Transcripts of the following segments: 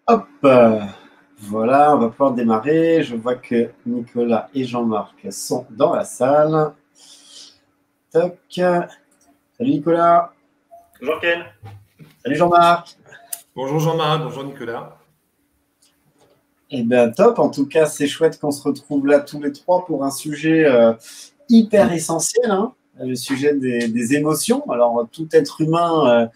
Hop, voilà, on va pouvoir démarrer. Je vois que Nicolas et Jean-Marc sont dans la salle. Toc. Salut Nicolas. Bonjour Ken. Salut Jean-Marc. Bonjour Jean-Marc, bonjour Nicolas. Eh bien, top. En tout cas, c'est chouette qu'on se retrouve là tous les trois pour un sujet hyper essentiel, hein, le sujet des émotions. Alors, tout être humain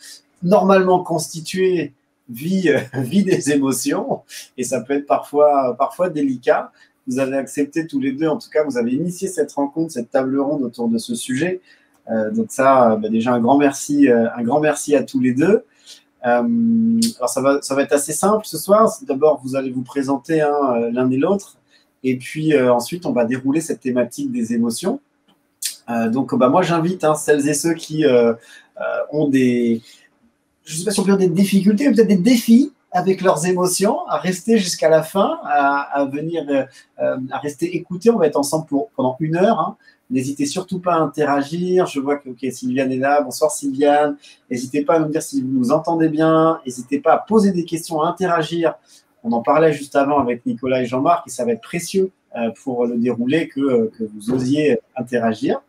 normalement constitué vit, vit des émotions et ça peut être parfois délicat. Vous avez accepté tous les deux, en tout cas, vous avez initié cette rencontre, cette table ronde autour de ce sujet. Donc ça, déjà un grand merci à tous les deux. Alors ça va être assez simple ce soir. D'abord, vous allez vous présenter l'un et l'autre, et puis ensuite, on va dérouler cette thématique des émotions. Donc, moi, j'invite celles et ceux qui ont des, je ne sais pas si on peut dire des difficultés, mais peut-être des défis avec leurs émotions, à rester jusqu'à la fin, à venir, à rester écouter. On va être ensemble pendant 1 heure. Hein. N'hésitez surtout pas à interagir. Je vois que Sylviane est là. Bonsoir Sylviane. N'hésitez pas à nous dire si vous nous entendez bien. N'hésitez pas à poser des questions, à interagir. On en parlait juste avant avec Nicolas et Jean-Marc et ça va être précieux pour le dérouler que vous osiez interagir.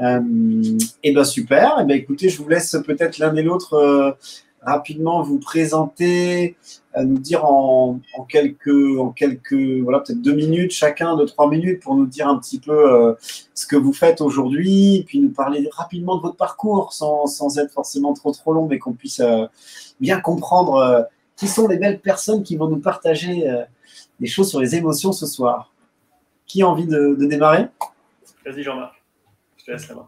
Et ben super. Et ben écoutez, je vous laisse peut-être l'un et l'autre rapidement vous présenter, nous dire en quelques voilà, peut-être 2 minutes chacun, 2-3 minutes pour nous dire un petit peu ce que vous faites aujourd'hui, et puis nous parler rapidement de votre parcours sans être forcément trop long, mais qu'on puisse bien comprendre qui sont les belles personnes qui vont nous partager des choses sur les émotions ce soir. Qui a envie de démarrer? Vas-y Jean-Marc, je te laisse la main.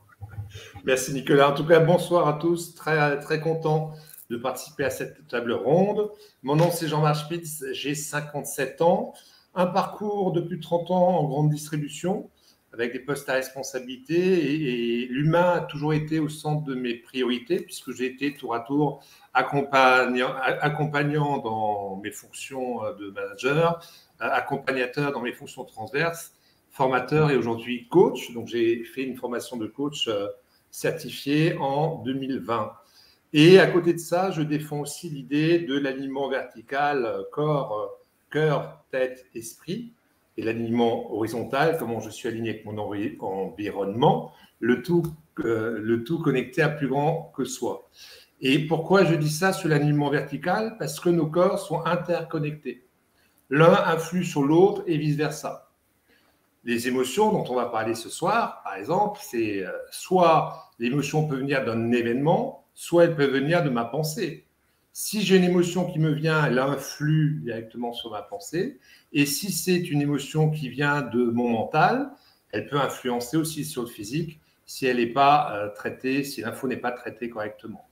Merci Nicolas. En tout cas, bonsoir à tous. Très, très content de participer à cette table ronde. Mon nom, c'est Jean-Marc Spitz. J'ai 57 ans. Un parcours de plus de 30 ans en grande distribution, avec des postes à responsabilité. Et l'humain a toujours été au centre de mes priorités, puisque j'ai été tour à tour accompagnant dans mes fonctions de manager, accompagnateur dans mes fonctions transverses, formateur et aujourd'hui coach. Donc, j'ai fait une formation de coach certifié en 2020. Et à côté de ça, je défends aussi l'idée de l'alignement vertical corps, cœur, tête, esprit, et l'alignement horizontal, comment je suis aligné avec mon environnement, le tout connecté à plus grand que soi. Et pourquoi je dis ça sur l'alignement vertical? Parce que nos corps sont interconnectés. L'un influe sur l'autre et vice-versa. Les émotions dont on va parler ce soir, par exemple, c'est soit l'émotion peut venir d'un événement, soit elle peut venir de ma pensée. Si j'ai une émotion qui me vient, elle influe directement sur ma pensée. Et si c'est une émotion qui vient de mon mental, elle peut influencer aussi sur le physique si elle n'est pas traitée, si l'info n'est pas traitée correctement.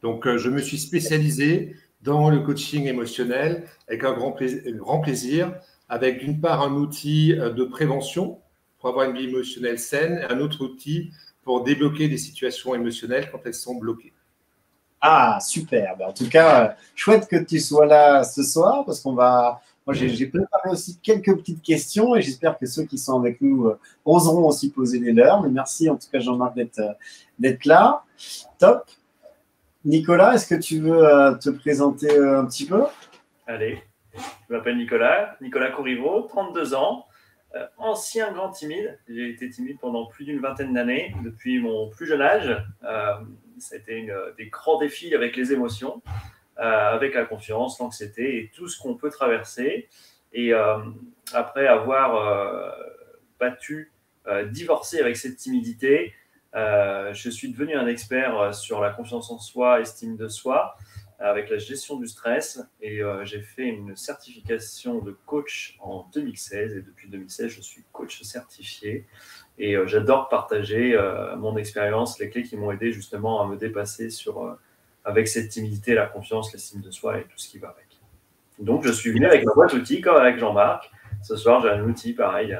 Donc, je me suis spécialisé dans le coaching émotionnel avec un grand plaisir, avec d'une part un outil de prévention pour avoir une vie émotionnelle saine et un autre outil pour débloquer des situations émotionnelles quand elles sont bloquées. Ah, super. En tout cas, chouette que tu sois là ce soir parce qu'on va. Moi, j'ai préparé aussi quelques petites questions et j'espère que ceux qui sont avec nous oseront aussi poser les leurs. Mais merci en tout cas, Jean-Marc, d'être là. Top. Nicolas, est-ce que tu veux te présenter un petit peu? Allez, je m'appelle Nicolas Corriveau, 32 ans, ancien grand timide. J'ai été timide pendant plus d'une vingtaine d'années, depuis mon plus jeune âge. Ça a été des grands défis avec les émotions, avec la confiance, l'anxiété et tout ce qu'on peut traverser. Et après avoir divorcé avec cette timidité, je suis devenu un expert sur la confiance en soi, estime de soi, avec la gestion du stress. Et j'ai fait une certification de coach en 2016. Et depuis 2016, je suis coach certifié. Et j'adore partager mon expérience, les clés qui m'ont aidé justement à me dépasser avec cette timidité, la confiance, l'estime de soi et tout ce qui va avec. Donc, je suis venu avec ma boîte outils, comme avec Jean-Marc. Ce soir, j'ai un outil pareil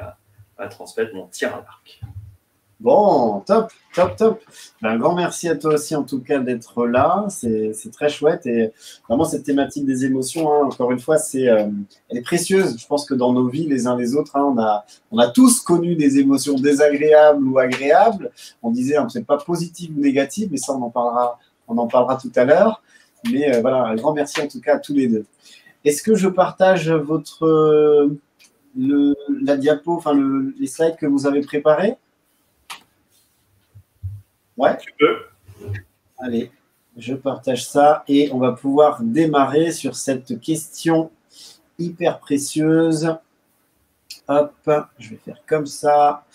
à transmettre, mon tir à l'arc. Bon, top. Un grand merci à toi aussi en tout cas d'être là, c'est très chouette et vraiment cette thématique des émotions, encore une fois, elle est précieuse. Je pense que dans nos vies, les uns les autres, on a tous connu des émotions désagréables ou agréables. On disait, c'est pas positif ou négatif, mais ça on en parlera tout à l'heure. Mais voilà, un grand merci en tout cas à tous les deux. Est-ce que je partage la diapo, enfin les slides que vous avez préparés? Ouais. Tu peux. Allez, je partage ça et on va pouvoir démarrer sur cette question hyper précieuse. Hop, je vais faire comme ça.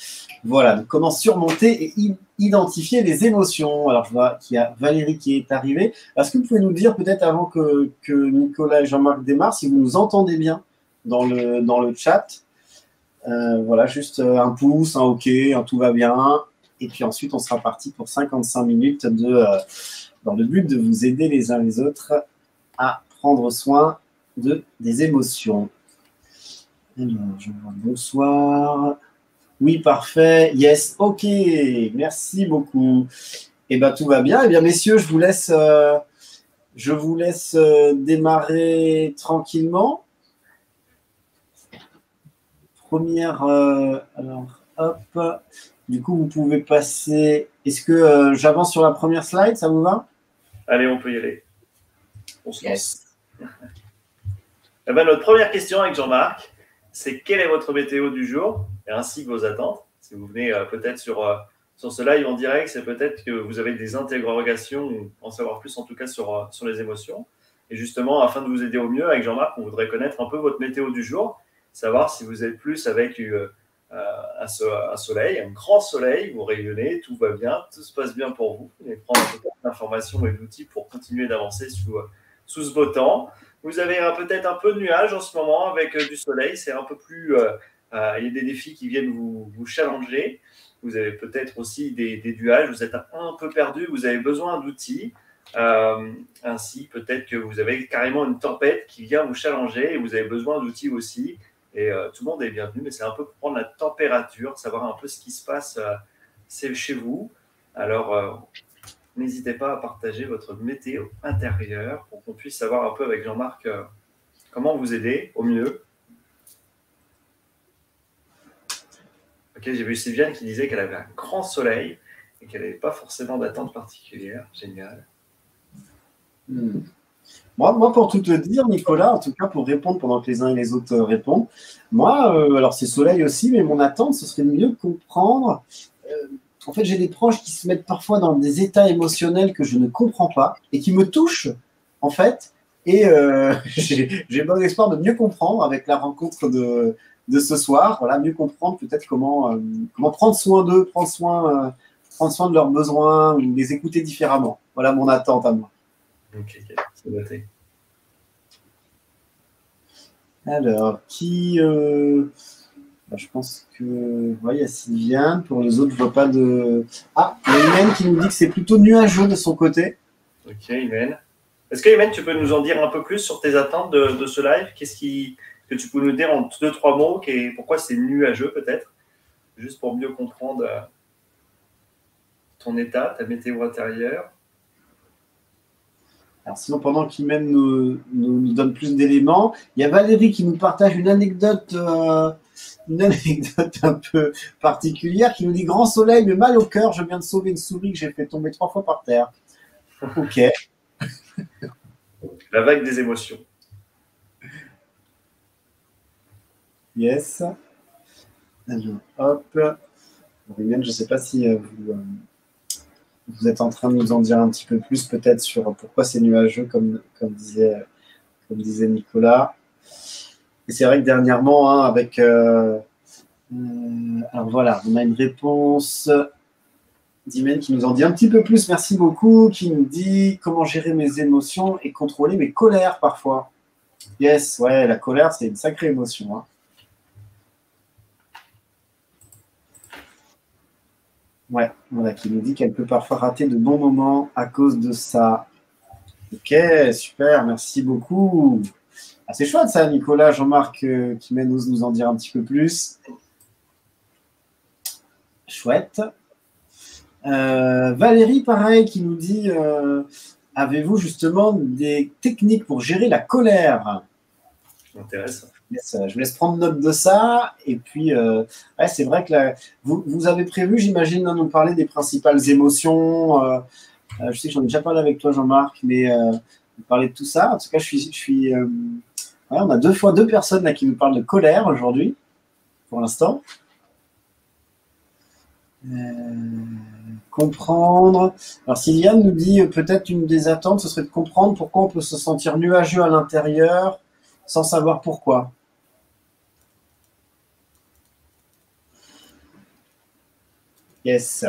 Voilà, donc comment surmonter et identifier les émotions. Alors, je vois qu'il y a Valérie qui est arrivée. Est-ce que vous pouvez nous dire peut-être avant que Nicolas et Jean-Marc démarrent, si vous nous entendez bien dans le chat? Voilà, juste un pouce, un OK, un tout va bien. Et puis ensuite, on sera parti pour 55 minutes dans le but de vous aider les uns les autres à prendre soin des émotions. Alors, je vois bonsoir. Oui, parfait. Yes, OK. Merci beaucoup. Eh bien, tout va bien. Eh bien, messieurs, je vous laisse démarrer tranquillement. Première. Alors, hop. Du coup, vous pouvez passer. Est-ce que j'avance sur la première slide? Ça vous va? Allez, on peut y aller. On se lance. Yes. Eh ben, notre première question avec Jean-Marc, c'est quelle est votre météo du jour et ainsi que vos attentes. Si vous venez peut-être sur ce live en direct, c'est peut-être que vous avez des interrogations ou en savoir plus en tout cas sur les émotions. Et justement, afin de vous aider au mieux, avec Jean-Marc, on voudrait connaître un peu votre météo du jour, savoir si vous êtes plus avec un soleil, un grand soleil, vous rayonnez, tout va bien, tout se passe bien pour vous. Et prendre un peu d'informations et d'outils pour continuer d'avancer sous ce beau temps. Vous avez peut-être un peu de nuages en ce moment avec du soleil. C'est un peu plus… il y a des défis qui viennent vous challenger. Vous avez peut-être aussi des nuages. Vous êtes un peu perdu. Vous avez besoin d'outils. Ainsi, peut-être que vous avez carrément une tempête qui vient vous challenger et vous avez besoin d'outils aussi. Et tout le monde est bienvenu. Mais c'est un peu pour prendre la température, savoir un peu ce qui se passe chez vous. Alors… n'hésitez pas à partager votre météo intérieure pour qu'on puisse savoir un peu avec Jean-Marc comment vous aider au mieux. Ok, j'ai vu Sylviane qui disait qu'elle avait un grand soleil et qu'elle n'avait pas forcément d'attente particulière. Génial. Moi, pour tout te dire, Nicolas, en tout cas pour répondre pendant que les uns et les autres répondent, moi, alors c'est soleil aussi, mais mon attente, ce serait de mieux comprendre. En fait, j'ai des proches qui se mettent parfois dans des états émotionnels que je ne comprends pas et qui me touchent, en fait. Et j'ai bon espoir de mieux comprendre avec la rencontre de ce soir. Voilà, mieux comprendre peut-être comment prendre soin d'eux, prendre soin de leurs besoins ou les écouter différemment. Voilà mon attente à moi. Ok, c'est noté. Alors, je pense que il y a Sylviane. Pour les autres, je ne vois pas de… Ah, il y a Imen qui nous dit que c'est plutôt nuageux de son côté. Ok, Imen. Est-ce que, Imen, tu peux nous en dire un peu plus sur tes attentes de ce live? Que tu peux nous dire en 2-3 mots pourquoi c'est nuageux peut-être? Juste pour mieux comprendre ton état, ta météo intérieure. Alors sinon, pendant qu'Imen nous donne plus d'éléments, il y a Valérie qui nous partage une anecdote un peu particulière qui nous dit « Grand soleil, mais mal au cœur, je viens de sauver une souris que j'ai fait tomber 3 fois par terre. » Ok. La vague des émotions. Yes. Alors, hop. Imen, je ne sais pas si vous êtes en train de nous en dire un petit peu plus peut-être sur pourquoi c'est nuageux, comme disait Nicolas. Et c'est vrai que dernièrement, avec… alors voilà, on a une réponse d'Imen qui nous en dit un petit peu plus, merci beaucoup, qui nous dit comment gérer mes émotions et contrôler mes colères parfois. Yes, ouais, la colère, c'est une sacrée émotion. Hein. Ouais, voilà, qui nous dit qu'elle peut parfois rater de bons moments à cause de ça. Ok, super, merci beaucoup. Ah, c'est chouette ça, Nicolas, Jean-Marc, qui ose nous en dire un petit peu plus. Chouette. Valérie, pareil, qui nous dit avez-vous justement des techniques pour gérer la colère? Intéressant. Je vous laisse prendre note de ça. Et puis, ouais, c'est vrai que vous avez prévu, j'imagine, de nous parler des principales émotions. Je sais que j'en ai déjà parlé avec toi, Jean-Marc, mais vous parlez de tout ça. En tout cas, je suis Ouais, on a 2 fois 2 personnes là qui nous parlent de colère aujourd'hui, pour l'instant. Comprendre. Alors, Sylviane nous dit peut-être une des attentes, ce serait de comprendre pourquoi on peut se sentir nuageux à l'intérieur sans savoir pourquoi. Yes.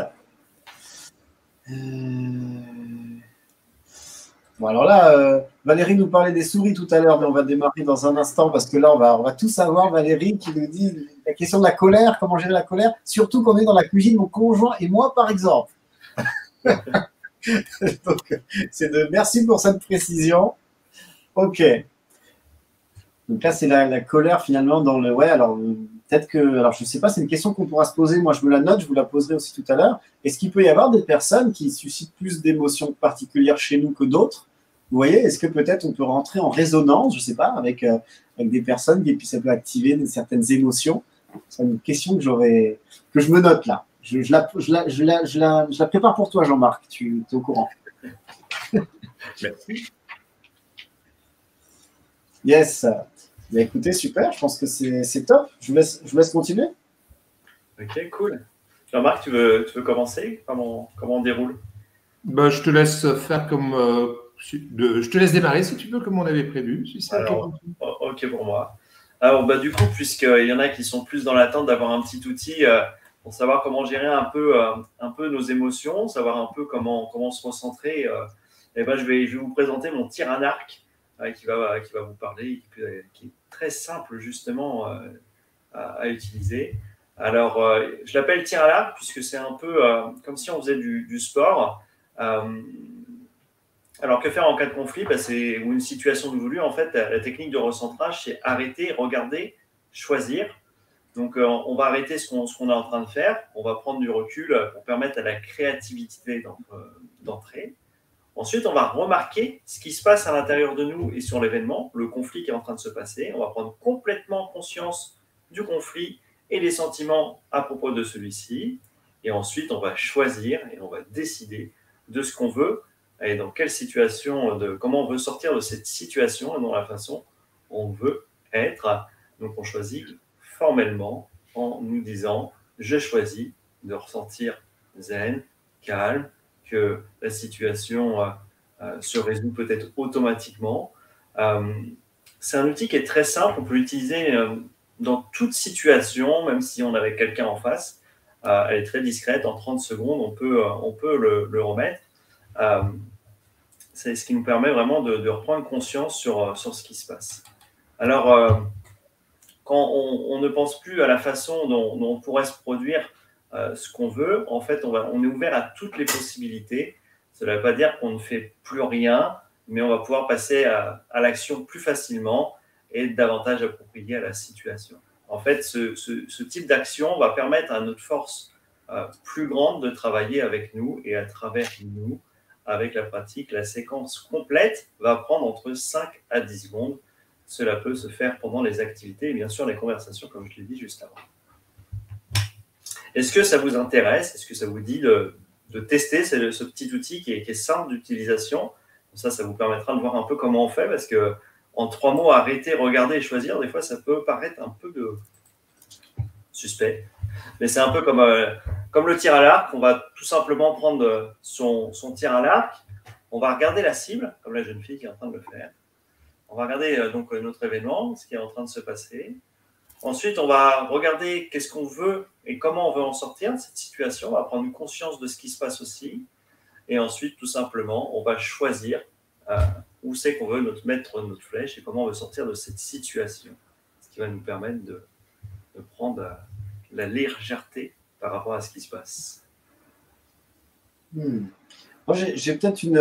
Bon, alors là, Valérie nous parlait des souris tout à l'heure, mais on va démarrer dans un instant parce que là, on va tout savoir. Valérie qui nous dit la question de la colère, comment gérer la colère, surtout qu'on est dans la cuisine, mon conjoint et moi, par exemple. Donc, merci pour cette précision. Ok. Donc là, c'est la colère finalement dans le. Ouais, alors peut-être que. Alors, je ne sais pas, c'est une question qu'on pourra se poser. Moi, je me la note, je vous la poserai aussi tout à l'heure. Est-ce qu'il peut y avoir des personnes qui suscitent plus d'émotions particulières chez nous que d'autres? Vous voyez, est-ce que peut-être on peut rentrer en résonance, je ne sais pas, avec des personnes et puis ça peut activer certaines émotions? C'est une question que je me note là. Je la prépare pour toi, Jean-Marc. Tu es au courant. Merci. Yes. Bien, écoutez, super. Je pense que c'est top. Je vous laisse continuer. Ok, cool. Jean-Marc, tu veux commencer? Comment on déroule? Je te laisse faire comme. Je te laisse démarrer si tu veux, comme on avait prévu. Si c'est alors, ok pour moi. Alors, du coup, puisqu'il y en a qui sont plus dans l'attente d'avoir un petit outil pour savoir comment gérer un peu nos émotions, savoir un peu comment se recentrer, je vais vous présenter mon tir à arc qui va vous parler, qui est très simple justement à utiliser. Alors, je l'appelle tir à l'arc puisque c'est un peu comme si on faisait du sport. Alors, que faire en cas de conflit ou une situation de voulu? En fait, la technique de recentrage, c'est arrêter, regarder, choisir. Donc, on va arrêter ce qu'on est en train de faire. On va prendre du recul pour permettre à la créativité d'entrer. Ensuite, on va remarquer ce qui se passe à l'intérieur de nous et sur l'événement, le conflit qui est en train de se passer. On va prendre complètement conscience du conflit et des sentiments à propos de celui-ci. Et ensuite, on va choisir et on va décider de ce qu'on veut et dans quelle situation, comment on veut sortir de cette situation et dans la façon on veut être. Donc, on choisit formellement en nous disant « je choisis de ressentir zen, calme, que la situation se résout peut-être automatiquement. » C'est un outil qui est très simple, on peut l'utiliser dans toute situation, même si on avait quelqu'un en face. Elle est très discrète, en 30 secondes, on peut le remettre. C'est ce qui nous permet vraiment de reprendre conscience sur ce qui se passe. Alors, quand on ne pense plus à la façon dont on pourrait se produire ce qu'on veut, en fait, on est ouvert à toutes les possibilités. Cela ne veut pas dire qu'on ne fait plus rien, mais on va pouvoir passer à l'action plus facilement et davantage approprié à la situation. En fait, ce type d'action va permettre à notre force plus grande de travailler avec nous et à travers nous. Avec la pratique, la séquence complète va prendre entre 5 à 10 secondes. Cela peut se faire pendant les activités et bien sûr les conversations, comme je l'ai dit juste avant. Est-ce que ça vous intéresse? Est-ce que ça vous dit de tester ce petit outil qui est simple d'utilisation? Ça vous permettra de voir un peu comment on fait, parce que en 3 mots, arrêter, regarder et choisir, des fois, ça peut paraître un peu suspect. Mais c'est un peu comme le tir à l'arc. On va tout simplement prendre son tir à l'arc. On va regarder la cible, comme la jeune fille qui est en train de le faire. On va regarder donc notre événement, ce qui est en train de se passer. Ensuite, on va regarder qu'est-ce qu'on veut et comment on veut en sortir de cette situation. On va prendre une conscience de ce qui se passe aussi. Et ensuite, tout simplement, on va choisir où c'est qu'on veut mettre notre flèche et comment on veut sortir de cette situation. Ce qui va nous permettre de prendre la légèreté par rapport à ce qui se passe. Moi, j'ai peut-être une.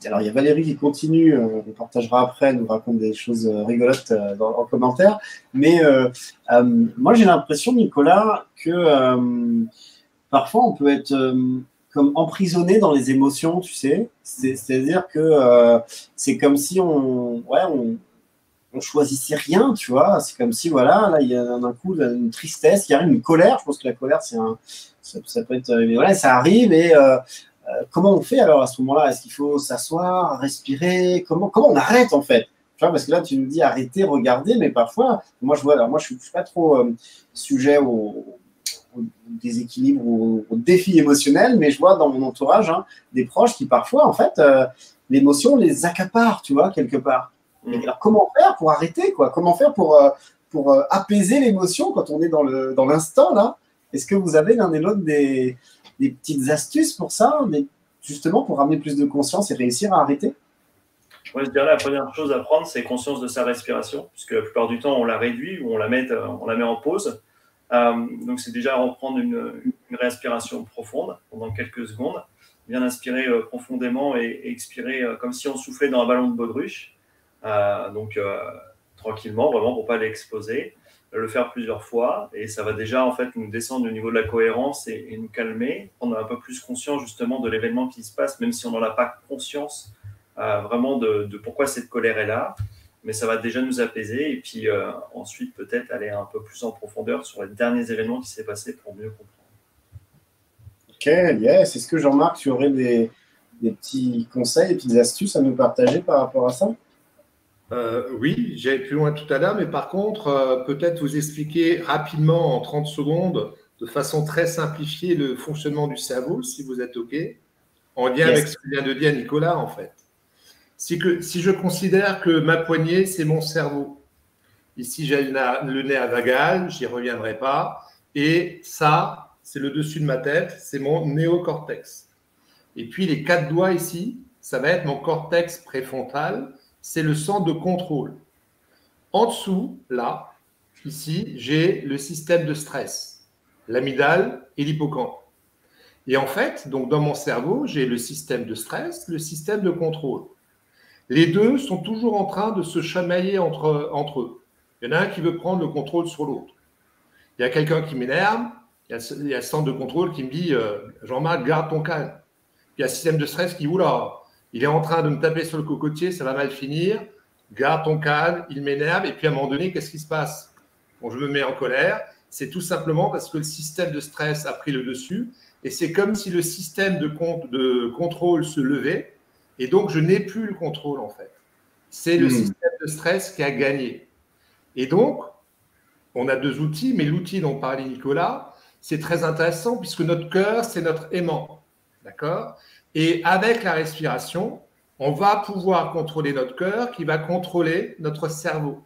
Alors, il y a Valérie qui continue, on partagera après, elle nous raconte des choses rigolotes en commentaire. Mais moi, j'ai l'impression, Nicolas, que parfois on peut être comme emprisonné dans les émotions, tu sais. C'est-à-dire que c'est comme si on choisissait rien, tu vois. C'est comme si, voilà, là, il y a d'un coup une tristesse, il y a une colère. Je pense que la colère, ça peut être. Voilà, ça arrive et. Comment on fait alors à ce moment-là? Est-ce qu'il faut s'asseoir, respirer? Comment on arrête en fait? Tu vois, parce que là, tu nous dis arrêter, regarder, mais parfois, moi, je vois, alors moi, je ne suis pas trop sujet au déséquilibre, au défi émotionnel, mais je vois dans mon entourage des proches qui parfois, en fait, l'émotion les accapare, tu vois, quelque part. Et alors, comment faire pour arrêter, quoi? Comment faire pour apaiser l'émotion quand on est dans l'instant, là? Est-ce que vous avez l'un et l'autre des petites astuces pour ça, justement pour amener plus de conscience et réussir à arrêter? Moi, je dirais la première chose à prendre, c'est conscience de sa respiration, puisque la plupart du temps, on la réduit ou on la met en pause. Donc, c'est déjà reprendre une respiration profonde pendant quelques secondes, bien inspirer profondément et expirer comme si on soufflait dans un ballon de baudruche. Donc, tranquillement, vraiment pour ne pas l'exposer. Le faire plusieurs fois et ça va déjà en fait nous descendre au niveau de la cohérence et nous calmer, prendre un peu plus conscience justement de l'événement qui se passe, même si on n'en a pas conscience vraiment de pourquoi cette colère est là, mais ça va déjà nous apaiser et puis ensuite peut-être aller un peu plus en profondeur sur les derniers événements qui s'est passé pour mieux comprendre. Ok, yes. Est-ce que Jean-Marc, tu aurais des petits conseils, des petites astuces à nous partager par rapport à ça? Oui, j'allais plus loin tout à l'heure, mais par contre, peut-être vous expliquer rapidement en 30 secondes, de façon très simplifiée, le fonctionnement du cerveau, si vous êtes OK, en lien avec ce que vient de dire Nicolas, en fait. Si je considère que ma poignée, c'est mon cerveau, ici j'ai le nerf vagal, j'y reviendrai pas, et ça, c'est le dessus de ma tête, c'est mon néocortex. Et puis les 4 doigts ici, ça va être mon cortex préfrontal, c'est le centre de contrôle. En dessous, là, ici, j'ai le système de stress, l'amygdale et l'hippocampe. Et en fait, donc dans mon cerveau, j'ai le système de stress, le système de contrôle. Les deux sont toujours en train de se chamailler entre eux. Il y en a un qui veut prendre le contrôle sur l'autre. Il y a quelqu'un qui m'énerve, il y a le centre de contrôle qui me dit Jean-Marc, garde ton calme. Il y a le système de stress qui, oula, il est en train de me taper sur le cocotier, ça va mal finir. Garde ton calme, il m'énerve. Et puis à un moment donné, qu'est-ce qui se passe? Bon, je me mets en colère. C'est tout simplement parce que le système de stress a pris le dessus. Et c'est comme si le système de contrôle se levait. Et donc, je n'ai plus le contrôle, en fait. C'est le système de stress qui a gagné. Et donc, on a 2 outils, mais l'outil dont parlait Nicolas, c'est très intéressant puisque notre cœur, c'est notre aimant. D'accord? Et avec la respiration, on va pouvoir contrôler notre cœur qui va contrôler notre cerveau.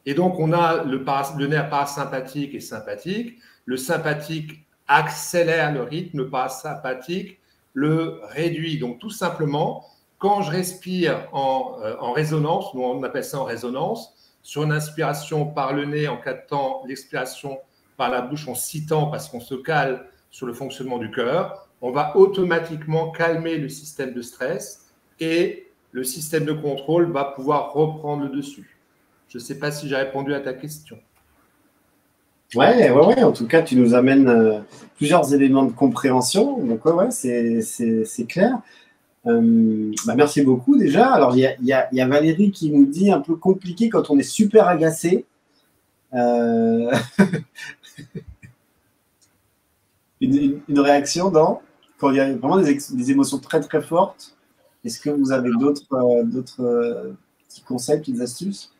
Et donc, on a le nerf parasympathique et sympathique. Le sympathique accélère le rythme, le parasympathique le réduit. Donc, tout simplement, quand je respire en résonance, on appelle ça en résonance, sur une inspiration par le nez en captant l'expiration par la bouche en 6 temps parce qu'on se cale sur le fonctionnement du cœur, on va automatiquement calmer le système de stress et le système de contrôle va pouvoir reprendre le dessus. Je ne sais pas si j'ai répondu à ta question. Ouais. En tout cas, tu nous amènes plusieurs éléments de compréhension. Donc, ouais, c'est clair. Merci beaucoup déjà. Alors, il y a Valérie qui nous dit un peu compliqué quand on est super agacé. Une réaction quand il y a vraiment des émotions très très fortes. Est-ce que vous avez d'autres petits conseils, petites astuces?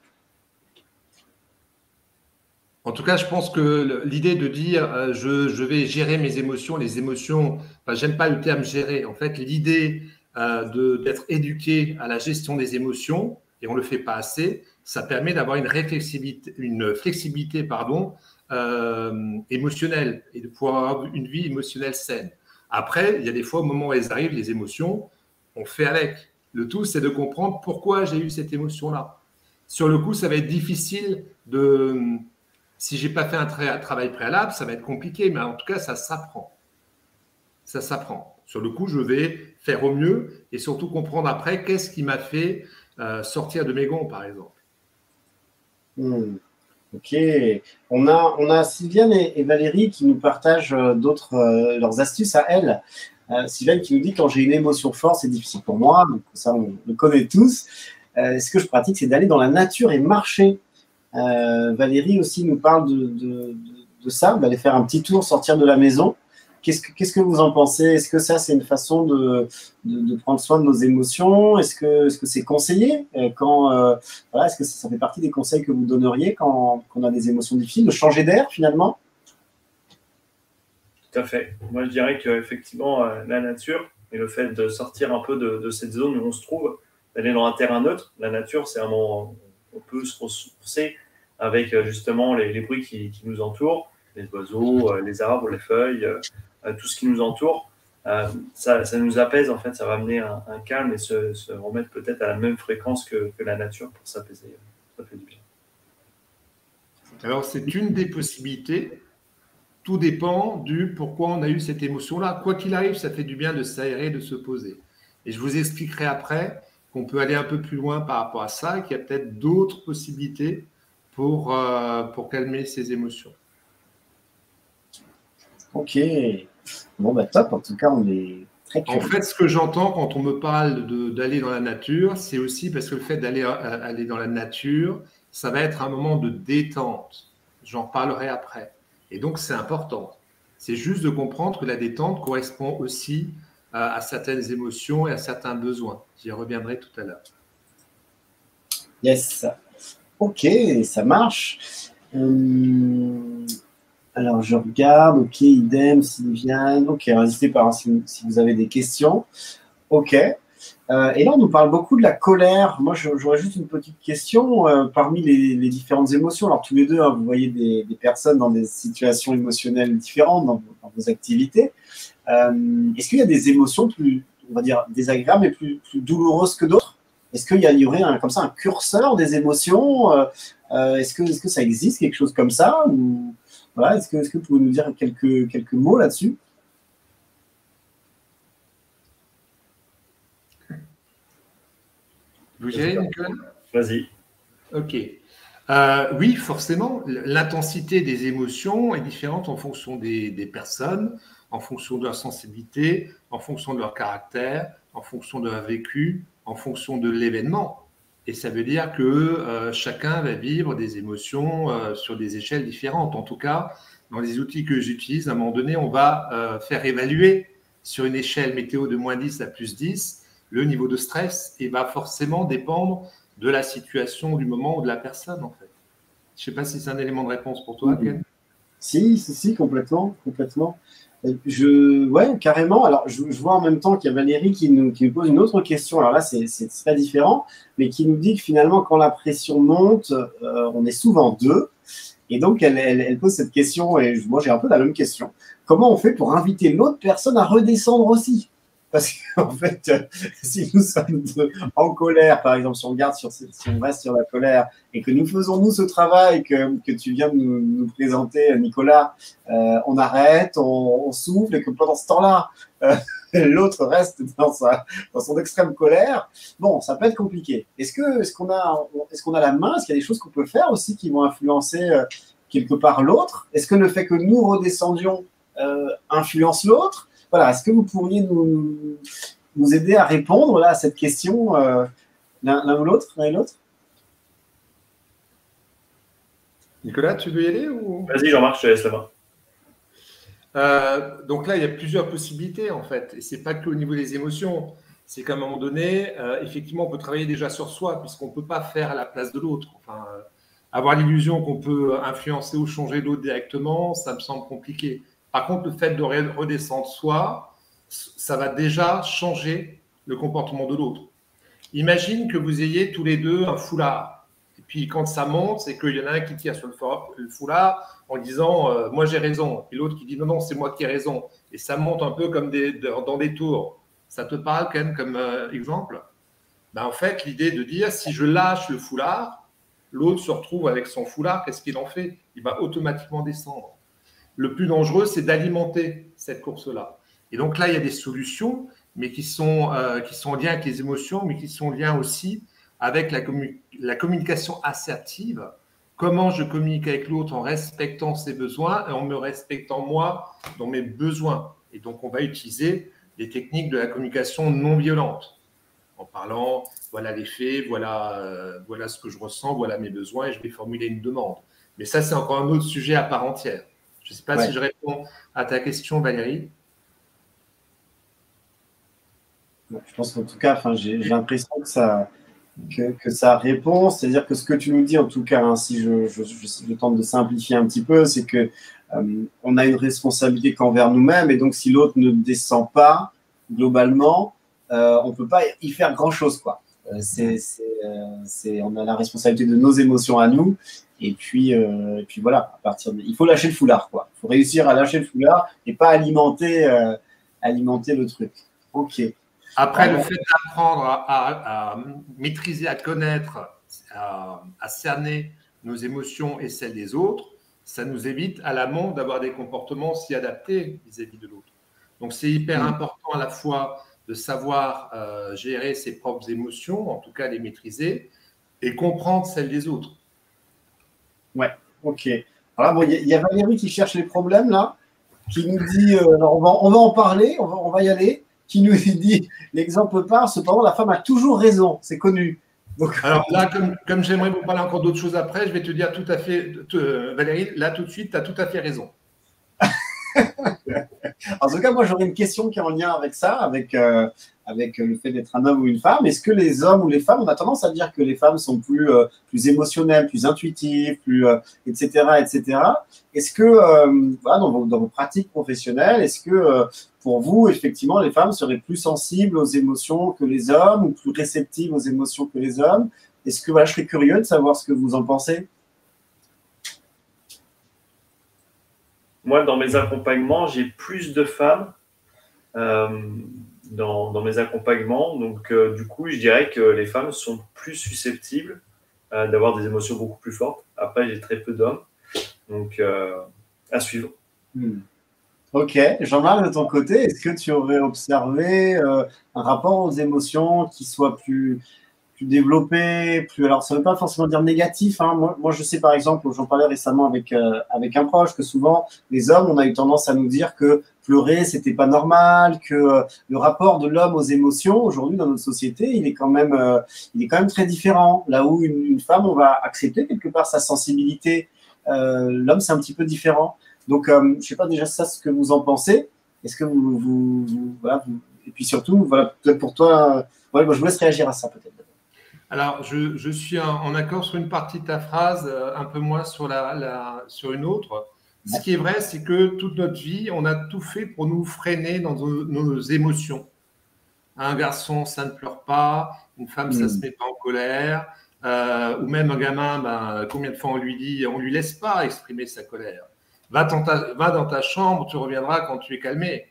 En tout cas, je pense que l'idée de dire je vais gérer mes émotions, les émotions, j'aime pas le terme gérer. En fait, l'idée d'être éduqué à la gestion des émotions, et on ne le fait pas assez, ça permet d'avoir une flexibilité émotionnelle et de pouvoir avoir une vie émotionnelle saine. Après, il y a des fois, au moment où elles arrivent, les émotions, on fait avec. Le tout, c'est de comprendre pourquoi j'ai eu cette émotion-là. Sur le coup, ça va être difficile si je n'ai pas fait un travail préalable, ça va être compliqué, mais en tout cas, ça s'apprend. Ça s'apprend. Sur le coup, je vais faire au mieux et surtout comprendre après qu'est-ce qui m'a fait sortir de mes gonds, par exemple. Ok. On a Sylviane et Valérie qui nous partagent leurs astuces à elles. Sylviane qui nous dit « Quand j'ai une émotion forte, c'est difficile pour moi. » Donc ça, on le connaît tous. Ce que je pratique, c'est d'aller dans la nature et marcher. Valérie aussi nous parle de ça, d'aller faire un petit tour, sortir de la maison. Qu'est-ce que vous en pensez? Est-ce que ça, c'est une façon de prendre soin de nos émotions? Est-ce que c'est conseillé voilà, est-ce que ça fait partie des conseils que vous donneriez quand on a des émotions difficiles, de changer d'air finalement? Tout à fait. Moi, je dirais qu'effectivement, la nature et le fait de sortir un peu de cette zone où on se trouve, d'aller dans un terrain neutre, la nature, c'est un moment où on peut se ressourcer avec justement les bruits qui nous entourent, les oiseaux, les arbres, les feuilles, tout ce qui nous entoure. Ça nous apaise, en fait, ça va amener un calme et se remettre peut-être à la même fréquence que la nature pour s'apaiser. Ça fait du bien. Alors, c'est une des possibilités. Tout dépend du pourquoi on a eu cette émotion-là. Quoi qu'il arrive, ça fait du bien de s'aérer, de se poser. Et je vous expliquerai après qu'on peut aller un peu plus loin par rapport à ça et qu'il y a peut-être d'autres possibilités pour calmer ces émotions. Ok. Bon, bah top. En tout cas, on est très curieux. En fait, ce que j'entends quand on me parle d'aller dans la nature, c'est aussi parce que le fait d'aller aller dans la nature, ça va être un moment de détente. J'en parlerai après. Et donc, c'est important. C'est juste de comprendre que la détente correspond aussi à certaines émotions et à certains besoins. J'y reviendrai tout à l'heure. Yes. Ok, ça marche. Alors, je regarde. Ok, idem, Sylviane. Ok, n'hésitez pas hein, si vous avez des questions. Ok. Et là, on nous parle beaucoup de la colère. Moi, j'aurais juste une petite question. Parmi les différentes émotions, alors tous les deux, hein, vous voyez des personnes dans des situations émotionnelles différentes dans vos activités. Est-ce qu'il y a des émotions plus, on va dire, désagréables et plus douloureuses que d'autres? Est-ce qu'il y aurait comme ça un curseur des émotions? Est-ce que ça existe, quelque chose comme ça? Ou, voilà, est-ce que vous pouvez nous dire quelques mots là-dessus? Vous gérez, Nicolas? Vas-y. Ok. Oui, forcément, l'intensité des émotions est différente en fonction des personnes, en fonction de leur sensibilité, en fonction de leur caractère, en fonction de leur vécu, en fonction de l'événement. Et ça veut dire que chacun va vivre des émotions sur des échelles différentes. En tout cas, dans les outils que j'utilise, à un moment donné, on va faire évaluer sur une échelle météo de -10 à +10 le niveau de stress et va forcément dépendre de la situation, du moment ou de la personne, en fait. Je ne sais pas si c'est un élément de réponse pour toi, Ken. Si, complètement. Ouais, carrément. Alors, je vois en même temps qu'il y a Valérie qui nous pose une autre question. Alors là, c'est très différent, mais qui nous dit que finalement, quand la pression monte, on est souvent deux. Et donc, elle pose cette question, et moi, j'ai un peu la même question. Comment on fait pour inviter l'autre personne à redescendre aussi? Parce qu'en fait, si nous sommes en colère, par exemple, si on reste sur la colère et que nous faisons, nous, ce travail que tu viens de nous présenter, Nicolas, on arrête, on souffle et que pendant ce temps-là, l'autre reste dans son extrême colère, bon, ça peut être compliqué. Est-ce qu'on a la main? Est-ce qu'il y a des choses qu'on peut faire aussi qui vont influencer quelque part l'autre? Est-ce que le fait que nous redescendions influence l'autre? Voilà, est-ce que vous pourriez nous aider à répondre là, à cette question, l'un ou l'autre, l'un et l'autre? Nicolas, tu veux y aller ou... Vas-y, Jean-Marc, je te laisse la main. Donc là, il y a plusieurs possibilités, en fait. Et ce n'est pas qu'au niveau des émotions. C'est qu'à un moment donné, effectivement, on peut travailler déjà sur soi, puisqu'on ne peut pas faire à la place de l'autre. Enfin, avoir l'illusion qu'on peut influencer ou changer l'autre directement, ça me semble compliqué. Par contre, le fait de redescendre soi, ça va déjà changer le comportement de l'autre. Imagine que vous ayez tous les deux un foulard. Et puis, quand ça monte, c'est qu'il y en a un qui tire sur le foulard en disant moi, j'ai raison. Et l'autre qui dit non, c'est moi qui ai raison. Et ça monte un peu comme dans des tours. Ça te parle, Ken, comme exemple? Ben, en fait, l'idée de dire si je lâche le foulard, l'autre se retrouve avec son foulard, qu'est-ce qu'il en fait? Il va automatiquement descendre. Le plus dangereux, c'est d'alimenter cette course-là. Et donc là, il y a des solutions, mais qui sont en lien avec les émotions, mais qui sont en lien aussi avec la communication assertive. Comment je communique avec l'autre en respectant ses besoins et en me respectant moi dans mes besoins. Et donc, on va utiliser des techniques de la communication non violente, en parlant, voilà les faits, voilà ce que je ressens, voilà mes besoins, et je vais formuler une demande. Mais ça, c'est encore un autre sujet à part entière. Je ne sais pas si je réponds à ta question, Valérie. Je pense qu'en tout cas, j'ai l'impression que ça répond. C'est-à-dire que ce que tu nous dis, en tout cas, hein, si je tente de simplifier un petit peu, c'est que on a une responsabilité qu'envers nous-mêmes, et donc si l'autre ne descend pas, globalement, on ne peut pas y faire grand-chose, quoi. On a la responsabilité de nos émotions à nous, et puis voilà, il faut lâcher le foulard, quoi. Il faut réussir à lâcher le foulard et pas alimenter le truc. Ok. Après, le fait d'apprendre à maîtriser, à connaître, à cerner nos émotions et celles des autres, ça nous évite à l'amont d'avoir des comportements si adaptés vis-à-vis de l'autre. Donc, c'est hyper important à la fois de savoir gérer ses propres émotions, en tout cas les maîtriser, et comprendre celles des autres. Ouais, ok. Alors bon, il y a Valérie qui cherche les problèmes là, qui nous dit, alors on va en parler, on va y aller, qui nous dit, l'exemple part, cependant la femme a toujours raison, c'est connu. Donc... Alors là, comme j'aimerais vous parler encore d'autres choses après, je vais te dire tout à fait, Valérie, là tout de suite, tu as tout à fait raison. En tout cas, moi j'aurais une question qui est en lien avec ça, avec le fait d'être un homme ou une femme. Est-ce que les hommes ou les femmes, on a tendance à dire que les femmes sont plus émotionnelles, plus intuitives, etc., etc. Est-ce que, voilà, dans vos pratiques professionnelles, est-ce que pour vous, effectivement, les femmes seraient plus sensibles aux émotions que les hommes ou plus réceptives aux émotions que les hommes? Est-ce que, voilà, je serais curieux de savoir ce que vous en pensez. Moi, dans mes accompagnements, j'ai plus de femmes dans mes accompagnements. Donc, du coup, je dirais que les femmes sont plus susceptibles d'avoir des émotions beaucoup plus fortes. Après, j'ai très peu d'hommes. Donc, à suivre. Ok. Jean-Marc, de ton côté, est-ce que tu aurais observé un rapport aux émotions qui soit plus développé, alors ça ne veut pas forcément dire négatif, hein. Moi, je sais par exemple, j'en parlais récemment avec un proche, que souvent les hommes, on a eu tendance à nous dire que pleurer c'était pas normal, que le rapport de l'homme aux émotions aujourd'hui dans notre société, il est quand même très différent. Là où une femme, on va accepter quelque part sa sensibilité, l'homme c'est un petit peu différent. Donc je sais pas déjà ça ce que vous en pensez. Est-ce que voilà, et puis surtout, voilà, peut-être pour toi, moi, je vous laisse réagir à ça peut-être. Alors, je suis en accord sur une partie de ta phrase, un peu moins sur une autre. Ce qui est vrai, c'est que toute notre vie, on a tout fait pour nous freiner dans nos émotions. Un garçon, ça ne pleure pas. Une femme, ça ne se met pas en colère. Ou même un gamin, combien de fois on lui dit, on ne lui laisse pas exprimer sa colère. Va dans ta chambre, tu reviendras quand tu es calmé.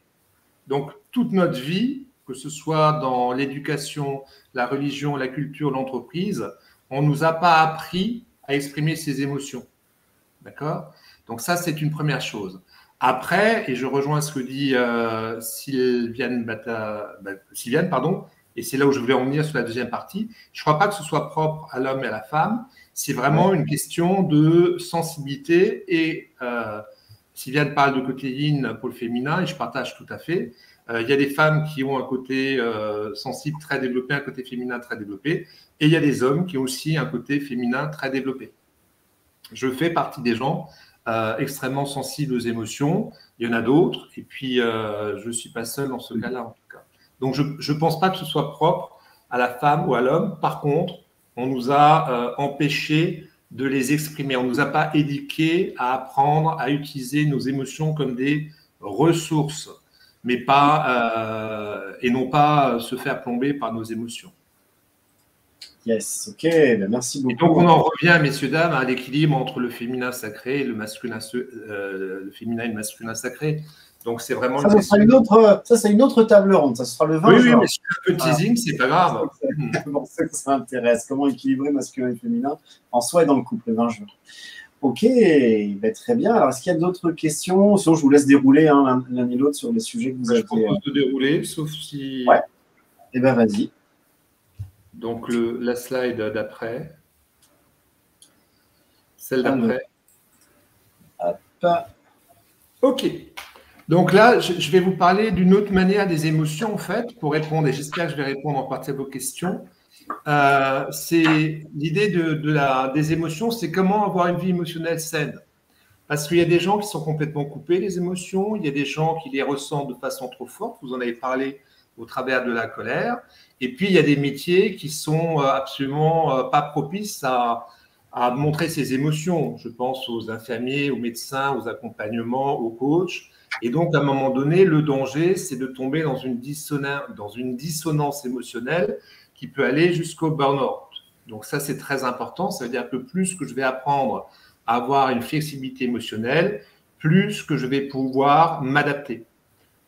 Donc, toute notre vie, que ce soit dans l'éducation, la religion, la culture, l'entreprise, on ne nous a pas appris à exprimer ses émotions. D'accord ? Donc ça, c'est une première chose. Après, et je rejoins ce que dit Sylviane, et c'est là où je voulais en venir sur la deuxième partie, je ne crois pas que ce soit propre à l'homme et à la femme, c'est vraiment une question de sensibilité et Sylviane parle de côté yin pour le féminin et je partage tout à fait. Il y a des femmes qui ont un côté sensible très développé, un côté féminin très développé, et il y a des hommes qui ont aussi un côté féminin très développé. Je fais partie des gens extrêmement sensibles aux émotions, il y en a d'autres, et puis je ne suis pas seul dans ce cas-là en tout cas. Donc je ne pense pas que ce soit propre à la femme ou à l'homme. Par contre, on nous a empêchés de les exprimer, on ne nous a pas éduqués à apprendre à utiliser nos émotions comme des ressources, mais et non pas se faire plomber par nos émotions. Yes, ok, merci beaucoup. Et donc on en revient, messieurs, dames, à l'équilibre entre le féminin sacré et le féminin et le masculin sacré. Donc c'est vraiment ça c'est une autre table ronde, ça sera le 20 juin. Oui, mais c'est un peu teasing, c'est pas grave. Pour ceux que ça intéresse, comment équilibrer masculin et féminin en soi et dans le couple, le 20 juin. Ok, très bien. Alors, est-ce qu'il y a d'autres questions? Sinon, je vous laisse dérouler l'un et l'autre sur les sujets que vous avez. Je propose de dérouler, sauf si… Ouais. Eh bien, vas-y. Donc, la slide d'après. Celle d'après. Ok. Donc là, je vais vous parler d'une autre manière des émotions, en fait, pour répondre, et j'espère que je vais répondre en partie à vos questions. C'est l'idée des émotions, c'est comment avoir une vie émotionnelle saine. Parce qu'il y a des gens qui sont complètement coupés des émotions, il y a des gens qui les ressentent de façon trop forte, vous en avez parlé au travers de la colère, et puis il y a des métiers qui sont absolument pas propices à montrer ses émotions. Je pense aux infirmiers, aux médecins, aux accompagnements, aux coachs. Et donc, à un moment donné, le danger, c'est de tomber dans une dissonance émotionnelle qui peut aller jusqu'au burn-out. Donc ça, c'est très important. Ça veut dire que plus que je vais apprendre à avoir une flexibilité émotionnelle, plus que je vais pouvoir m'adapter.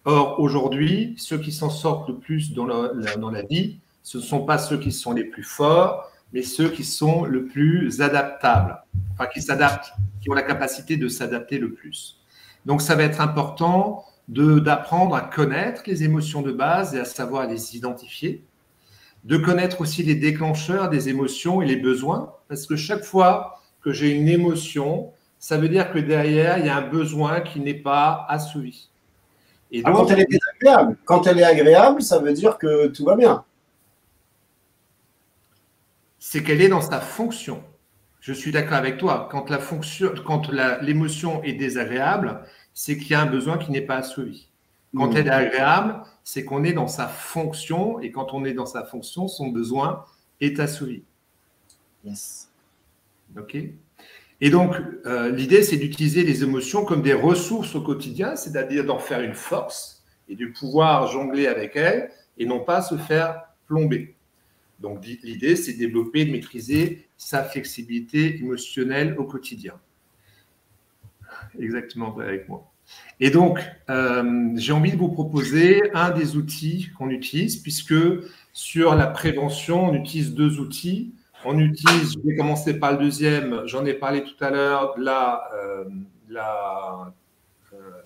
Or, aujourd'hui, ceux qui s'en sortent le plus dans la vie, ce ne sont pas ceux qui sont les plus forts, mais ceux qui sont le plus adaptables, enfin qui s'adaptent, qui ont la capacité de s'adapter le plus. Donc, ça va être important d'apprendre à connaître les émotions de base et à savoir les identifier, de connaître aussi les déclencheurs des émotions et les besoins, parce que chaque fois que j'ai une émotion, ça veut dire que derrière, il y a un besoin qui n'est pas assouvi. Et donc, quand elle est désagréable, quand elle est agréable, ça veut dire que tout va bien. C'est qu'elle est dans sa fonction. Je suis d'accord avec toi. Quand l'émotion est désagréable, c'est qu'il y a un besoin qui n'est pas assouvi. Quand elle est agréable, c'est qu'on est dans sa fonction, et quand on est dans sa fonction, son besoin est assouvi. Yes. OK. Et donc, l'idée, c'est d'utiliser les émotions comme des ressources au quotidien, c'est-à-dire d'en faire une force et de pouvoir jongler avec elles et non pas se faire plomber. Donc, l'idée, c'est de développer, de maîtriser sa flexibilité émotionnelle au quotidien. Exactement avec moi. Et donc, j'ai envie de vous proposer un des outils qu'on utilise, puisque sur la prévention, on utilise 2 outils. On utilise, je vais commencer par le deuxième, j'en ai parlé tout à l'heure, de la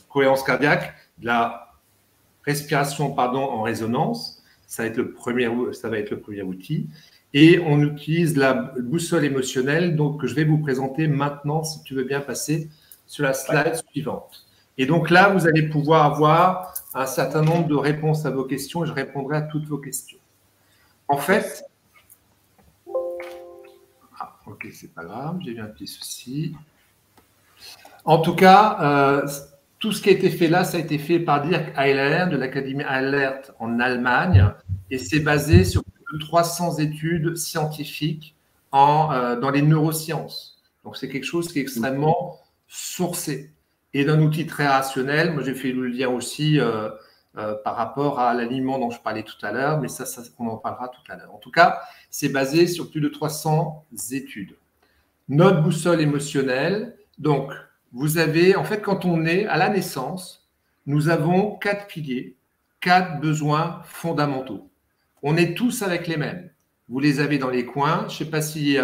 cohérence cardiaque, de la respiration en résonance. Ça va être le premier outil. Et on utilise la boussole émotionnelle, donc, que je vais vous présenter maintenant, si tu veux bien passer sur la slide suivante. Et donc là, vous allez pouvoir avoir un certain nombre de réponses à vos questions et je répondrai à toutes vos questions. En fait, ok, c'est pas grave, j'ai eu un petit souci. En tout cas, tout ce qui a été fait là, ça a été fait par Dirk Eilert de l'Académie Eilert en Allemagne et c'est basé sur plus de 300 études scientifiques dans les neurosciences. Donc, c'est quelque chose qui est extrêmement sourcé et d'un outil très rationnel. Moi, j'ai fait le lien aussi par rapport à l'alignement dont je parlais tout à l'heure, mais ça, on en parlera tout à l'heure. En tout cas, c'est basé sur plus de 300 études. Notre boussole émotionnelle, donc, vous avez, en fait, quand on est à la naissance, nous avons 4 piliers, 4 besoins fondamentaux. On est tous avec les mêmes. Vous les avez dans les coins. Je ne sais pas si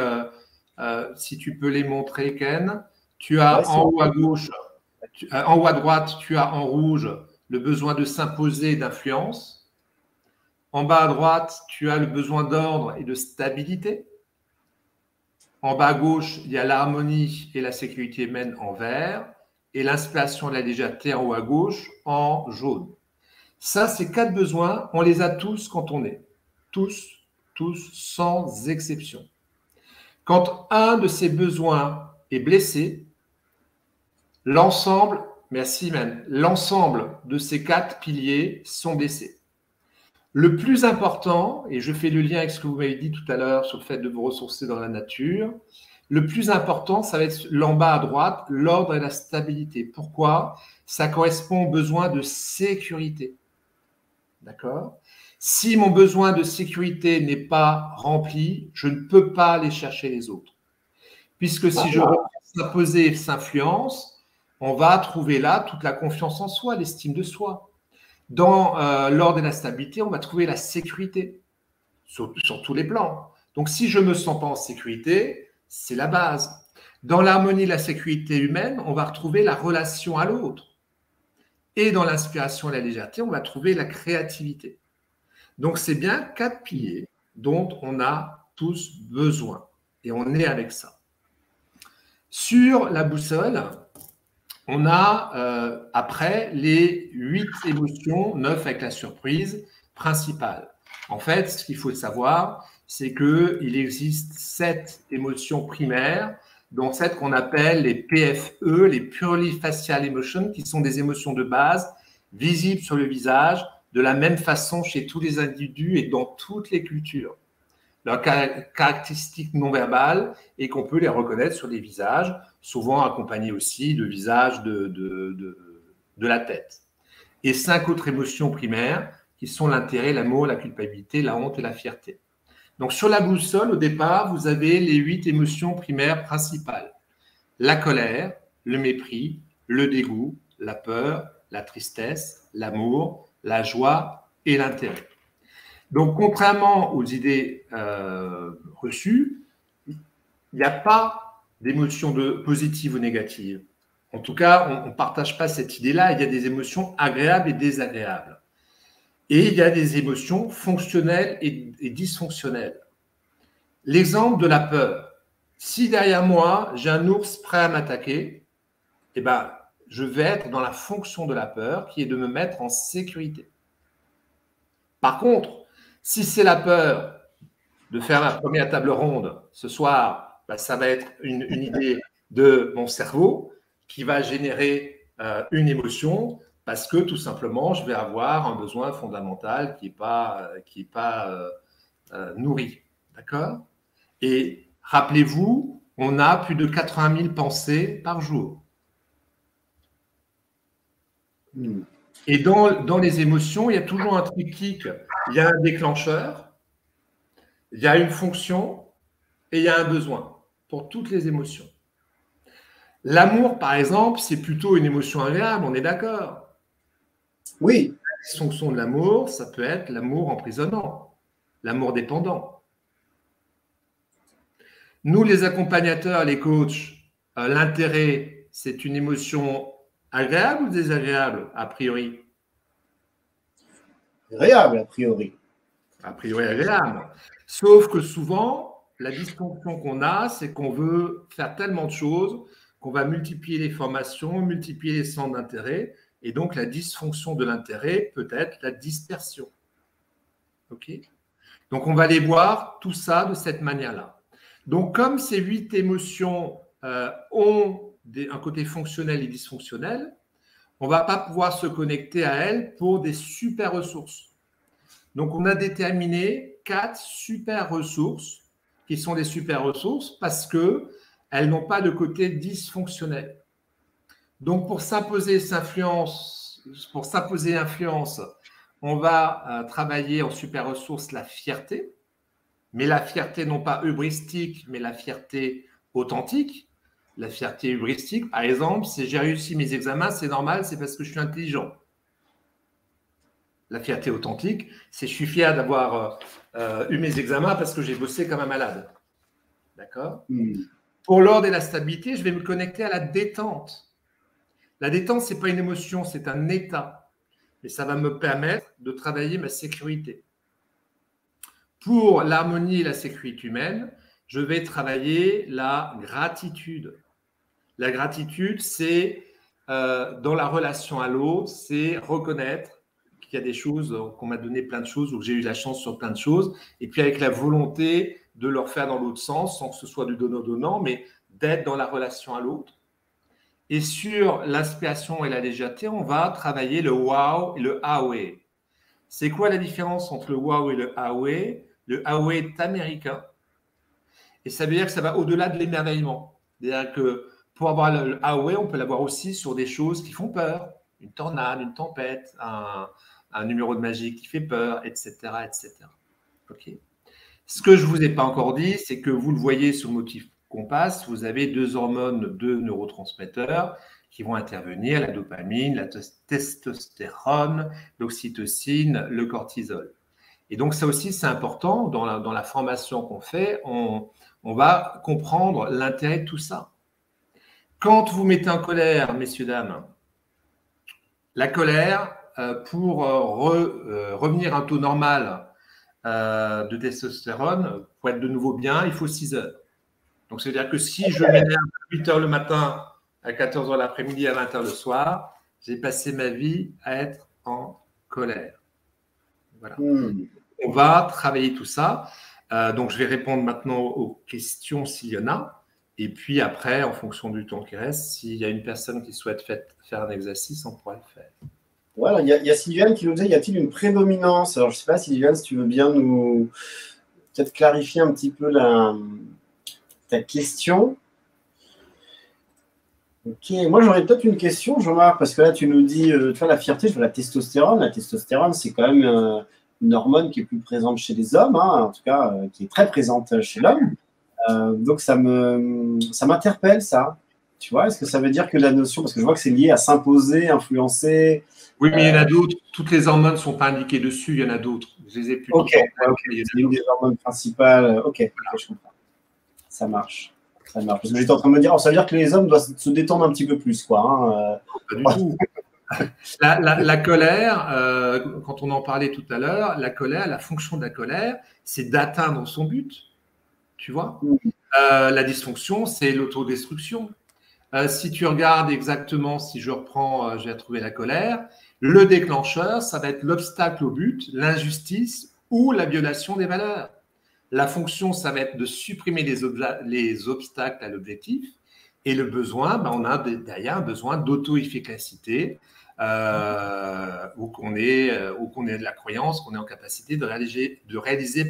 tu peux les montrer, Ken. Tu as en haut à gauche, en haut à droite, tu as en rouge le besoin de s'imposer et d'influence. En bas à droite, tu as le besoin d'ordre et de stabilité. En bas à gauche, il y a l'harmonie et la sécurité humaine en vert et l'inspiration et la légèreté en haut à gauche en jaune. Ça, ces 4 besoins, on les a tous quand on est. Tous, sans exception. Quand un de ces besoins est blessé, l'ensemble de ces 4 piliers sont blessés. Le plus important, et je fais le lien avec ce que vous m'avez dit tout à l'heure sur le fait de vous ressourcer dans la nature, le plus important, ça va être l'en bas à droite, l'ordre et la stabilité. Pourquoi? Ça correspond au besoin de sécurité. D'accord? Si mon besoin de sécurité n'est pas rempli, je ne peux pas aller chercher les autres. Puisque si je reprends s'imposer et s'influence, on va trouver là toute la confiance en soi, l'estime de soi. Dans l'ordre et la stabilité, on va trouver la sécurité sur tous les plans. Donc, si je ne me sens pas en sécurité, c'est la base. Dans l'harmonie et la sécurité humaine, on va retrouver la relation à l'autre. Et dans l'inspiration et la légèreté, on va trouver la créativité. Donc, c'est bien 4 piliers dont on a tous besoin. Et on est avec ça. Sur la boussole, on a après les 8 émotions, 9 avec la surprise principale. En fait, ce qu'il faut savoir, c'est qu'il existe 7 émotions primaires dont celles qu'on appelle les PFE, les Purely Facial Emotions, qui sont des émotions de base visibles sur le visage, de la même façon chez tous les individus et dans toutes les cultures. Leurs caractéristiques non verbales et qu'on peut les reconnaître sur les visages, souvent accompagnés aussi de visage de la tête. Et 5 autres émotions primaires qui sont l'intérêt, l'amour, la culpabilité, la honte et la fierté. Donc sur la boussole, au départ, vous avez les 8 émotions primaires principales. La colère, le mépris, le dégoût, la peur, la tristesse, l'amour, la joie et l'intérêt. Donc, contrairement aux idées reçues, il n'y a pas d'émotions positives ou négatives. En tout cas, on ne partage pas cette idée-là. Il y a des émotions agréables et désagréables. Et il y a des émotions fonctionnelles et dysfonctionnelles. L'exemple de la peur. Si derrière moi, j'ai un ours prêt à m'attaquer, eh ben, je vais être dans la fonction de la peur qui est de me mettre en sécurité. Par contre, si c'est la peur de faire ma première table ronde ce soir, ben, ça va être une idée de mon cerveau qui va générer une émotion parce que tout simplement, je vais avoir un besoin fondamental qui n'est pas nourri. D'accord? Et rappelez-vous, on a plus de 80 000 pensées par jour. Et dans les émotions, il y a toujours un triptyque. Il y a un déclencheur, il y a une fonction et il y a un besoin pour toutes les émotions. L'amour, par exemple, c'est plutôt une émotion agréable, on est d'accord? Oui. La dysfonction de l'amour, ça peut être l'amour emprisonnant, l'amour dépendant. Nous, les accompagnateurs, les coachs, l'intérêt, c'est une émotion agréable ou désagréable, a priori? Agréable, a priori. A priori agréable. Sauf que souvent, la dysfonction qu'on a, c'est qu'on veut faire tellement de choses qu'on va multiplier les formations, multiplier les centres d'intérêt, et donc la dysfonction de l'intérêt peut être la dispersion. OK ? Donc, on va aller voir tout ça de cette manière-là. Donc, comme ces 8 émotions ont un côté fonctionnel et dysfonctionnel, on ne va pas pouvoir se connecter à elles pour des super ressources. Donc, on a déterminé 4 super ressources qui sont des super ressources parce qu'elles n'ont pas de côté dysfonctionnel. Donc, pour s'imposer influence, on va travailler en super ressource la fierté, mais la fierté non pas hubristique, mais la fierté authentique. La fierté hubristique, par exemple, si j'ai réussi mes examens, c'est normal, c'est parce que je suis intelligent. La fierté authentique, c'est je suis fier d'avoir eu mes examens parce que j'ai bossé comme un malade. D'accord ? Pour l'ordre et la stabilité, je vais me connecter à la détente. La détente, ce n'est pas une émotion, c'est un état. Et ça va me permettre de travailler ma sécurité. Pour l'harmonie et la sécurité humaine, je vais travailler la gratitude. La gratitude, c'est dans la relation à l'autre, c'est reconnaître qu'il y a des choses, qu'on m'a donné plein de choses, ou que j'ai eu la chance sur plein de choses, et puis avec la volonté de leur faire dans l'autre sens, sans que ce soit du donnant-donnant, mais d'être dans la relation à l'autre. Et sur l'inspiration et la légèreté, on va travailler le wow et le ah-ouais. C'est quoi la différence entre le wow et le ah-ouais? Le ah-ouais est américain. Et ça veut dire que ça va au-delà de l'émerveillement. C'est-à-dire que pour avoir le ah-ouais, on peut l'avoir aussi sur des choses qui font peur. Une tornade, une tempête, un numéro de magie qui fait peur, etc. etc. Okay. Ce que je ne vous ai pas encore dit, c'est que vous le voyez sur le motif Compass, vous avez 2 hormones, 2 neurotransmetteurs qui vont intervenir, la dopamine, la testostérone, l'oxytocine, le cortisol. Et donc ça aussi, c'est important, dans la formation qu'on fait, on va comprendre l'intérêt de tout ça. Quand vous mettez en colère, messieurs, dames, la colère, pour revenir à un taux normal de testostérone, pour être de nouveau bien, il faut 6 heures. Donc, c'est-à-dire que si je m'énerve à 8 heures le matin, à 14 heures l'après-midi, à 20 heures le soir, j'ai passé ma vie à être en colère. Voilà. On va travailler tout ça. Donc, je vais répondre maintenant aux questions s'il y en a. Et puis après, en fonction du temps qui reste, s'il y a une personne qui souhaite faire un exercice, on pourrait le faire. Voilà, il y a Sylviane qui nous dit, y a-t-il une prédominance? Alors, je ne sais pas, Sylviane, si tu veux bien nous peut-être clarifier un petit peu ta question. Ok, moi j'aurais peut-être une question, Jean-Marc, parce que là tu nous dis, tu vois, la fierté, je vois la testostérone. La testostérone, c'est quand même une hormone qui est plus présente chez les hommes, hein, en tout cas, qui est très présente chez l'homme. Donc ça m'interpelle, ça. Tu vois, est-ce que ça veut dire que la notion, parce que je vois que c'est lié à s'imposer, influencer. Oui, mais il y en a d'autres. Toutes les hormones ne sont pas indiquées dessus, il y en a d'autres. Je les ai plus. Ok, c'est une des hormones principales. Ok, je comprends. Ça marche. Ça marche. Parce que j'étais en train de me dire, ça veut dire que les hommes doivent se détendre un petit peu plus, quoi. Hein. Pas du tout. La colère, quand on en parlait tout à l'heure, la colère, la fonction de la colère, c'est d'atteindre son but. Tu vois, la dysfonction, c'est l'autodestruction. Si tu regardes exactement, si je reprends, je vais trouver la colère, le déclencheur, ça va être l'obstacle au but, l'injustice ou la violation des valeurs. La fonction, ça va être de supprimer les obstacles à l'objectif. Et le besoin, on a derrière un besoin d'auto-efficacité, où qu'on ait de la croyance, qu'on est en capacité de réaliser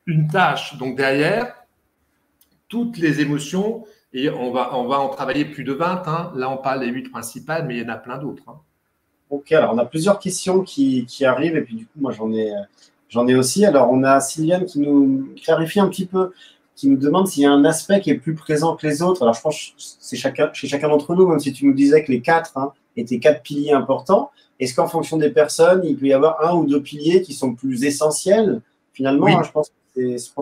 une tâche. Donc derrière, toutes les émotions, et on va en travailler plus de 20. Hein. Là, on parle des 8 principales, mais il y en a plein d'autres. Hein. Ok, alors on a plusieurs questions qui arrivent, et puis du coup, moi j'en ai aussi. Alors on a Sylviane qui nous clarifie un petit peu, qui nous demande s'il y a un aspect qui est plus présent que les autres. Alors je pense que c'est chez chacun d'entre nous, même si tu nous disais que les 4 étaient 4 piliers importants. Est-ce qu'en fonction des personnes, il peut y avoir 1 ou 2 piliers qui sont plus essentiels finalement? Oui. Je pense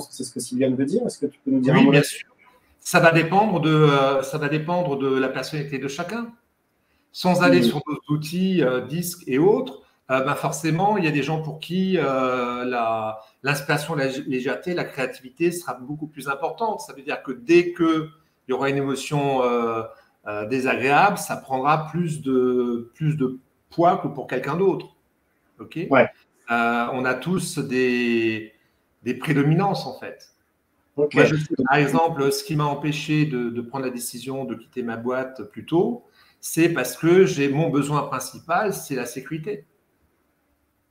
que c'est ce que Sylviane veut dire. Est-ce que tu peux nous dire un mot bien là-dessus? sûr. Ça va dépendre de la personnalité de chacun. Sans aller sur nos outils, disques et autres, forcément, il y a des gens pour qui l'inspiration, la légèreté, la créativité sera beaucoup plus importante. Ça veut dire que dès qu'il y aura une émotion désagréable, ça prendra plus de poids que pour quelqu'un d'autre. Okay, ouais. On a tous des prédominances, en fait. Okay. Moi, je sais, par exemple, ce qui m'a empêché de prendre la décision de quitter ma boîte plus tôt, c'est parce que mon besoin principal, c'est la sécurité.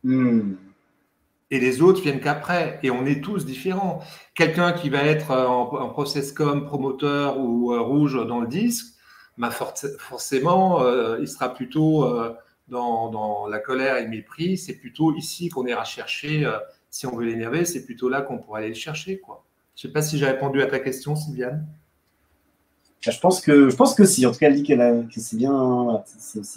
Et les autres viennent qu'après. Et on est tous différents. Quelqu'un qui va être en process com, promoteur ou rouge dans le disque, forcément, il sera plutôt dans la colère et le mépris. C'est plutôt ici qu'on ira chercher. Si on veut l'énerver, c'est plutôt là qu'on pourra aller le chercher, quoi. Je ne sais pas si j'ai répondu à ta question, Sylviane. Je pense que si. En tout cas, elle dit que c'est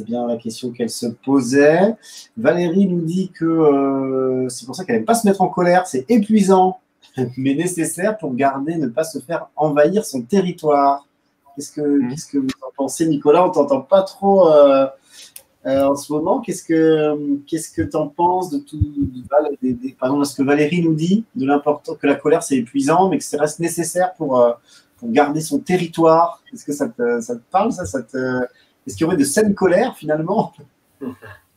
bien la question qu'elle se posait. Valérie nous dit que c'est pour ça qu'elle n'aime pas se mettre en colère. C'est épuisant, mais nécessaire pour ne pas se faire envahir son territoire. Qu'est-ce que vous en pensez, Nicolas? On ne t'entend pas trop en ce moment. Qu'est-ce que tu en penses de tout, par exemple, ce que Valérie nous dit, de l'important que la colère, c'est épuisant, mais que ça reste nécessaire pour garder son territoire? Est-ce que ça te parle, ça Est-ce qu'il y aurait de saines colères, finalement?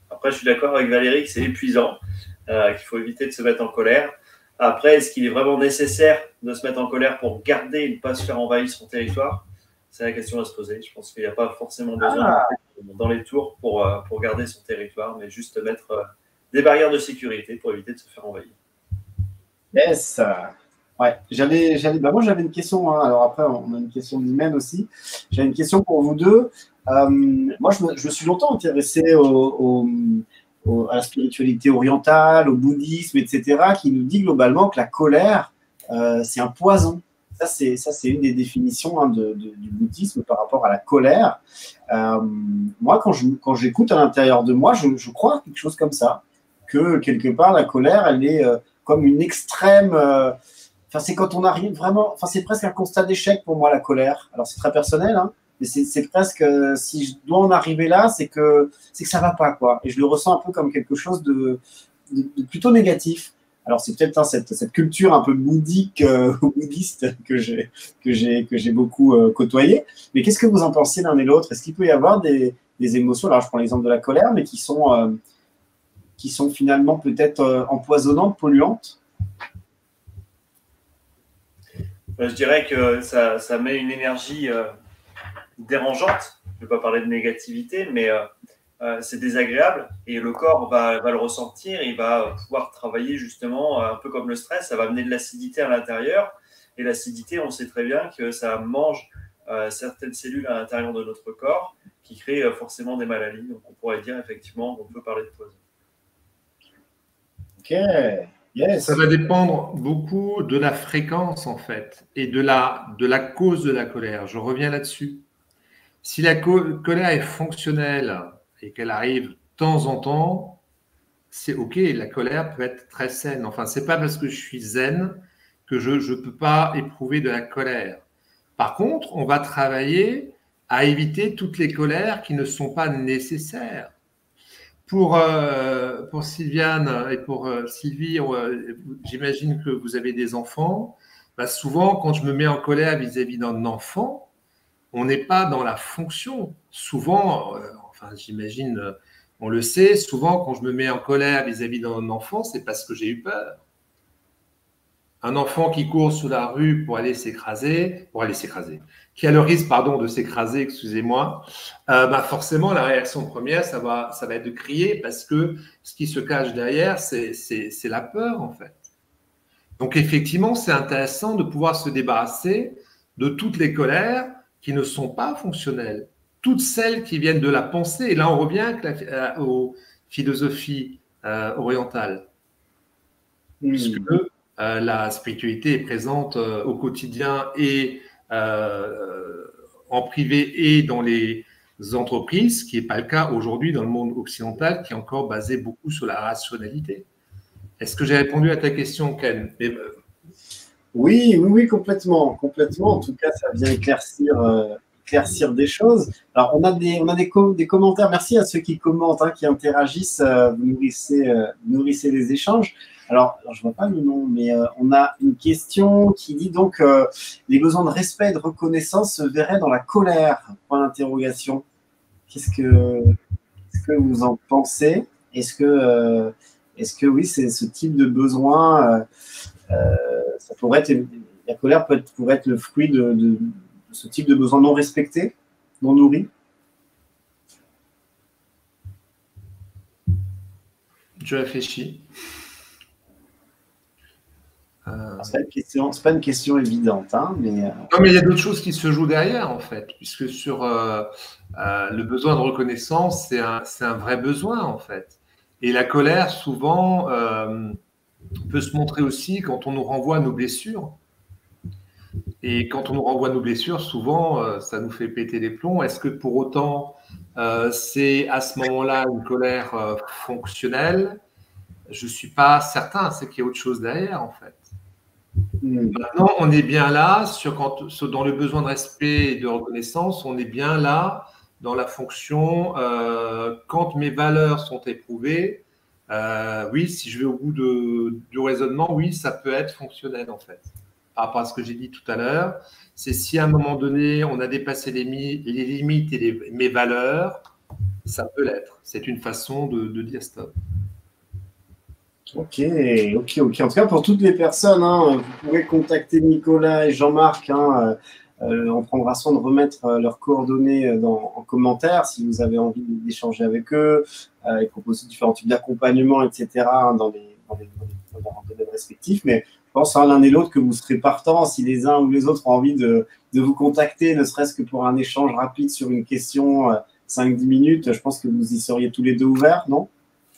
Après, je suis d'accord avec Valérie que c'est épuisant, qu'il faut éviter de se mettre en colère. Après, est-ce qu'il est vraiment nécessaire de se mettre en colère pour garder et ne pas se faire envahir son territoire? C'est la question à se poser. Je pense qu'il n'y a pas forcément besoin dans les tours pour garder son territoire, mais juste mettre des barrières de sécurité pour éviter de se faire envahir. Yes. Ouais, moi j'avais une question, hein. Alors après on a une question d'Imen aussi. J'ai une question pour vous deux. Moi je me suis longtemps intéressé à la spiritualité orientale, au bouddhisme, etc., qui nous dit globalement que la colère, c'est un poison. Ça c'est une des définitions du bouddhisme par rapport à la colère. Moi, quand j'écoute à l'intérieur de moi, je crois à quelque chose comme ça, que quelque part la colère, elle est comme une extrême. C'est quand on arrive vraiment. C'est presque un constat d'échec pour moi, la colère. Alors c'est très personnel, hein, mais c'est presque si je dois en arriver là, c'est que ça va pas, quoi. Et je le ressens un peu comme quelque chose de plutôt négatif. Alors c'est peut-être cette culture un peu bouddhique ou bouddhiste que j'ai beaucoup côtoyé. Mais qu'est-ce que vous en pensez l'un et l'autre? Est-ce qu'il peut y avoir des émotions? Alors je prends l'exemple de la colère, mais qui sont finalement peut-être empoisonnantes, polluantes? Je dirais que ça met une énergie dérangeante. Je ne vais pas parler de négativité, mais c'est désagréable et le corps va le ressentir. Il va pouvoir travailler justement un peu comme le stress. Ça va amener de l'acidité à l'intérieur. Et l'acidité, on sait très bien que ça mange certaines cellules à l'intérieur de notre corps qui créent forcément des maladies. Donc on pourrait dire effectivement qu'on peut parler de poison. Ok, yes. Ça va dépendre beaucoup de la fréquence, en fait, et de la cause de la colère. Je reviens là-dessus. Si la colère est fonctionnelle et qu'elle arrive de temps en temps, c'est OK. La colère peut être très saine. Enfin, c'est pas parce que je suis zen que je ne peux pas éprouver de la colère. Par contre, on va travailler à éviter toutes les colères qui ne sont pas nécessaires. Pour Sylviane et pour Sylvie, j'imagine que vous avez des enfants. Bah, souvent, quand je me mets en colère vis-à-vis d'un enfant, on n'est pas dans la fonction. Souvent, enfin, j'imagine, on le sait, souvent, quand je me mets en colère vis-à-vis d'un enfant, c'est parce que j'ai eu peur. Un enfant qui court sous la rue pour aller s'écraser, qui a le risque, pardon, de s'écraser, excusez-moi, bah forcément, la réaction première, ça va être de crier parce que ce qui se cache derrière, c'est la peur, en fait. Donc, effectivement, c'est intéressant de pouvoir se débarrasser de toutes les colères qui ne sont pas fonctionnelles, toutes celles qui viennent de la pensée. Et là, on revient aux philosophies orientales, puisque la spiritualité est présente au quotidien et en privé et dans les entreprises, ce qui n'est pas le cas aujourd'hui dans le monde occidental, qui est encore basé beaucoup sur la rationalité. Est-ce que j'ai répondu à ta question, Ken? Oui, complètement. En tout cas, ça vient éclaircir des choses. Alors, on a des commentaires. Merci à ceux qui commentent, qui interagissent. Vous nourrissez les échanges. Alors, je ne vois pas le nom, mais on a une question qui dit donc les besoins de respect et de reconnaissance se verraient dans la colère. Point d'interrogation. Qu'est-ce que vous en pensez? Est-ce que oui, c'est ce type de besoin ça pourrait être, la colère pourrait être le fruit de ce type de besoin non respecté, non nourri? Je réfléchis. C'est pas une question évidente, mais… Non, mais il y a d'autres choses qui se jouent derrière, en fait, puisque sur le besoin de reconnaissance, c'est un vrai besoin, en fait. Et la colère, souvent, peut se montrer aussi quand on nous renvoie nos blessures. Et quand on nous renvoie nos blessures, souvent, ça nous fait péter les plombs. Est-ce que pour autant, c'est à ce moment-là une colère fonctionnelle? Je ne suis pas certain, c'est qu'il y a autre chose derrière, en fait. Maintenant, on est bien là, dans le besoin de respect et de reconnaissance, on est bien là dans la fonction, quand mes valeurs sont éprouvées, oui, si je vais au bout du raisonnement, oui, ça peut être fonctionnel, en fait. Par rapport à ce que j'ai dit tout à l'heure, c'est si à un moment donné, on a dépassé les limites et mes valeurs, ça peut l'être. C'est une façon de dire stop. Ok. En tout cas, pour toutes les personnes, vous pourrez contacter Nicolas et Jean-Marc. On prendra soin de remettre leurs coordonnées en commentaire si vous avez envie d'échanger avec eux et proposer différents types d'accompagnement, etc. dans leurs domaines respectifs. Mais je pense l'un et l'autre que vous serez partants si les uns ou les autres ont envie de vous contacter, ne serait-ce que pour un échange rapide sur une question, 5-10 minutes. Je pense que vous y seriez tous les deux ouverts, non?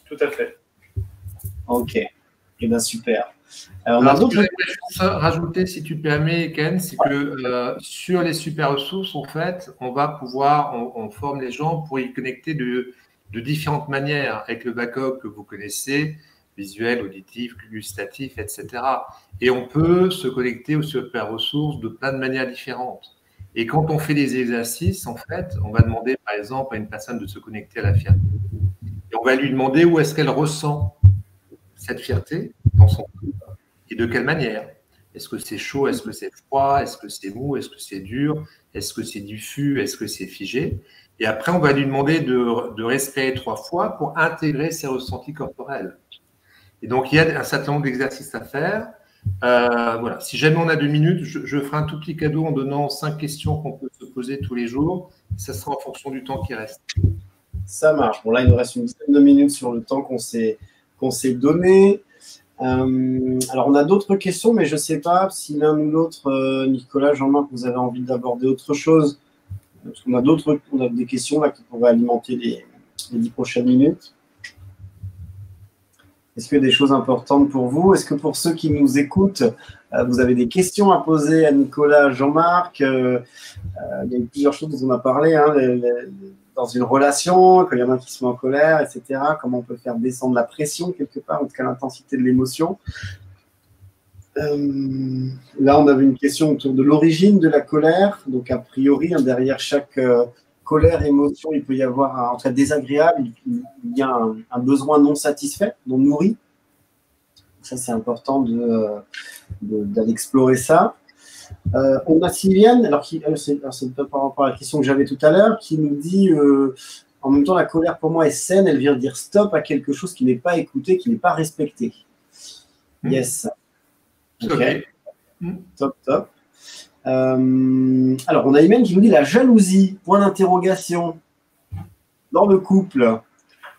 Tout à fait. Ok, et bien super. Alors, ce que j'aimerais juste rajouter, si tu permets, Ken, c'est que sur les super ressources, en fait, on forme les gens pour y connecter de différentes manières, avec le back-up que vous connaissez, visuel, auditif, gustatif, etc. Et on peut se connecter aux super ressources de plein de manières différentes. Et quand on fait des exercices, en fait, on va demander, par exemple, à une personne de se connecter à la fierté. Et on va lui demander où est-ce qu'elle ressent cette fierté dans son corps et de quelle manière. Est-ce que c'est chaud? Est-ce que c'est froid? Est-ce que c'est mou? Est-ce que c'est dur? Est-ce que c'est diffus? Est-ce que c'est figé? Et après, on va lui demander de respirer 3 fois pour intégrer ses ressentis corporels. Et donc, il y a un certain nombre d'exercices à faire Voilà. Si jamais on a 2 minutes, je ferai un tout petit cadeau en donnant 5 questions qu'on peut se poser tous les jours. Ça sera en fonction du temps qui reste. Ça marche. Bon, là, il nous reste une dizaine de minutes sur le temps qu'on s'est donné. Alors, on a d'autres questions, mais je ne sais pas si l'un ou l'autre, Nicolas, Jean-Marc, vous avez envie d'aborder autre chose. Parce qu'on a des questions là, qui pourraient alimenter les 10 prochaines minutes. Est-ce qu'il y a des choses importantes pour vous? Est-ce que pour ceux qui nous écoutent, vous avez des questions à poser à Nicolas, Jean-Marc? Il y a eu plusieurs choses dont on a parlé, hein, dans une relation, quand il y en a qui sont en colère, etc. Comment on peut faire descendre la pression quelque part, en tout cas l'intensité de l'émotion. Là, on avait une question autour de l'origine de la colère. Donc, a priori, hein, derrière chaque colère, émotion, il peut y avoir un trait désagréable, il y a un besoin non satisfait, non nourri. Ça, c'est important d'aller explorer ça. On a Sylviane, alors c'est peut-être par rapport à la question que j'avais tout à l'heure, qui nous dit en même temps, la colère pour moi est saine, elle vient dire stop à quelque chose qui n'est pas écouté, qui n'est pas respecté. Yes. Ok. Top, top. Alors, on a Imen qui nous dit la jalousie, point d'interrogation, dans le couple.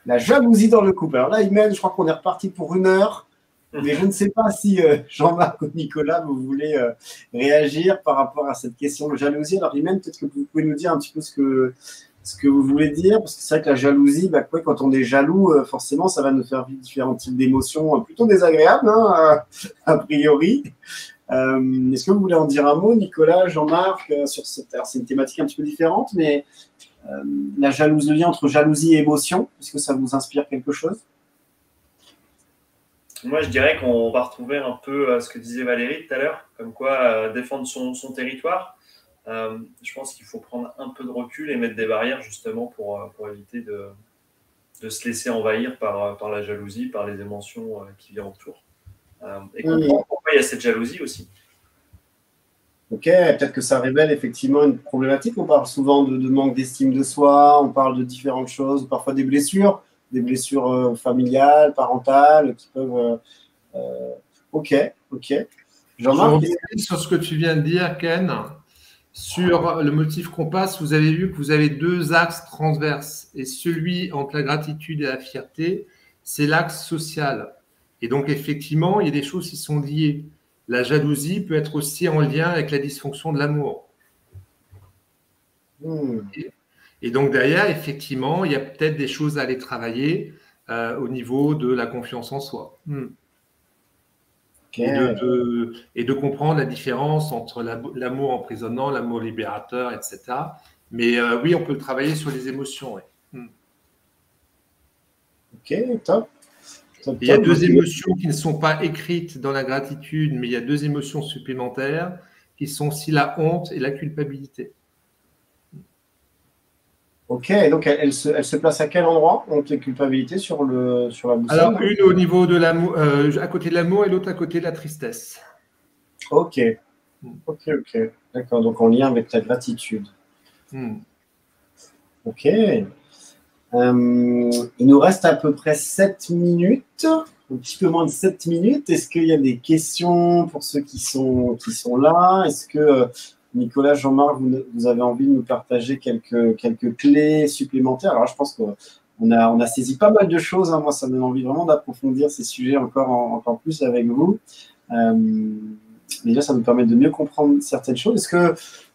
La jalousie dans le couple. Alors là, Imen, je crois qu'on est reparti pour 1 heure, mais je ne sais pas si Jean-Marc ou Nicolas, vous voulez réagir par rapport à cette question de jalousie. Alors, Imen, peut-être que vous pouvez nous dire un petit peu ce que vous voulez dire, parce que c'est vrai que la jalousie, quand on est jaloux, forcément, ça va nous faire vivre différents types d'émotions plutôt désagréables, hein, a priori. Est-ce que vous voulez en dire un mot, Nicolas, Jean-Marc, sur cette... Alors, c'est une thématique un petit peu différente, mais la jalousie, le lien entre jalousie et émotion, est-ce que ça vous inspire quelque chose? Moi, je dirais qu'on va retrouver un peu ce que disait Valérie tout à l'heure, comme quoi défendre son territoire. Je pense qu'il faut prendre un peu de recul et mettre des barrières justement pour éviter de se laisser envahir par la jalousie, par les émotions qui viennent autour. Et comprendre pourquoi il y a cette jalousie aussi. Ok, peut-être que ça révèle effectivement une problématique. On parle souvent de manque d'estime de soi, on parle de différentes choses, parfois des blessures familiales, parentales, qui peuvent... Ok. Jean-Marc, sur ce que tu viens de dire, Ken, sur le motif compass, vous avez vu que vous avez 2 axes transverses. Et celui entre la gratitude et la fierté, c'est l'axe social. Et donc, effectivement, il y a des choses qui sont liées. La jalousie peut être aussi en lien avec la dysfonction de l'amour. Et donc, derrière, effectivement, il y a peut-être des choses à aller travailler au niveau de la confiance en soi. Okay. Et de comprendre la différence entre l'amour emprisonnant, l'amour libérateur, etc. Mais oui, on peut travailler sur les émotions. Ouais. Ok, top. Il y a 2 émotions qui ne sont pas écrites dans la gratitude, mais il y a 2 émotions supplémentaires qui sont aussi la honte et la culpabilité. Ok, donc elle se place à quel endroit, honte et culpabilité, sur la boussole? Alors, une au niveau de l'amour, à côté de l'amour, et l'autre à côté de la tristesse. Ok. D'accord, donc en lien avec la gratitude. Ok. Il nous reste à peu près 7 minutes, un petit peu moins de 7 minutes. Est-ce qu'il y a des questions pour ceux qui sont là? Est-ce que Nicolas, Jean-Marc, vous avez envie de nous partager quelques clés supplémentaires? Alors, je pense qu'on a saisi pas mal de choses. Hein. Moi, ça me donne envie vraiment d'approfondir ces sujets encore plus avec vous. Déjà, ça nous permet de mieux comprendre certaines choses.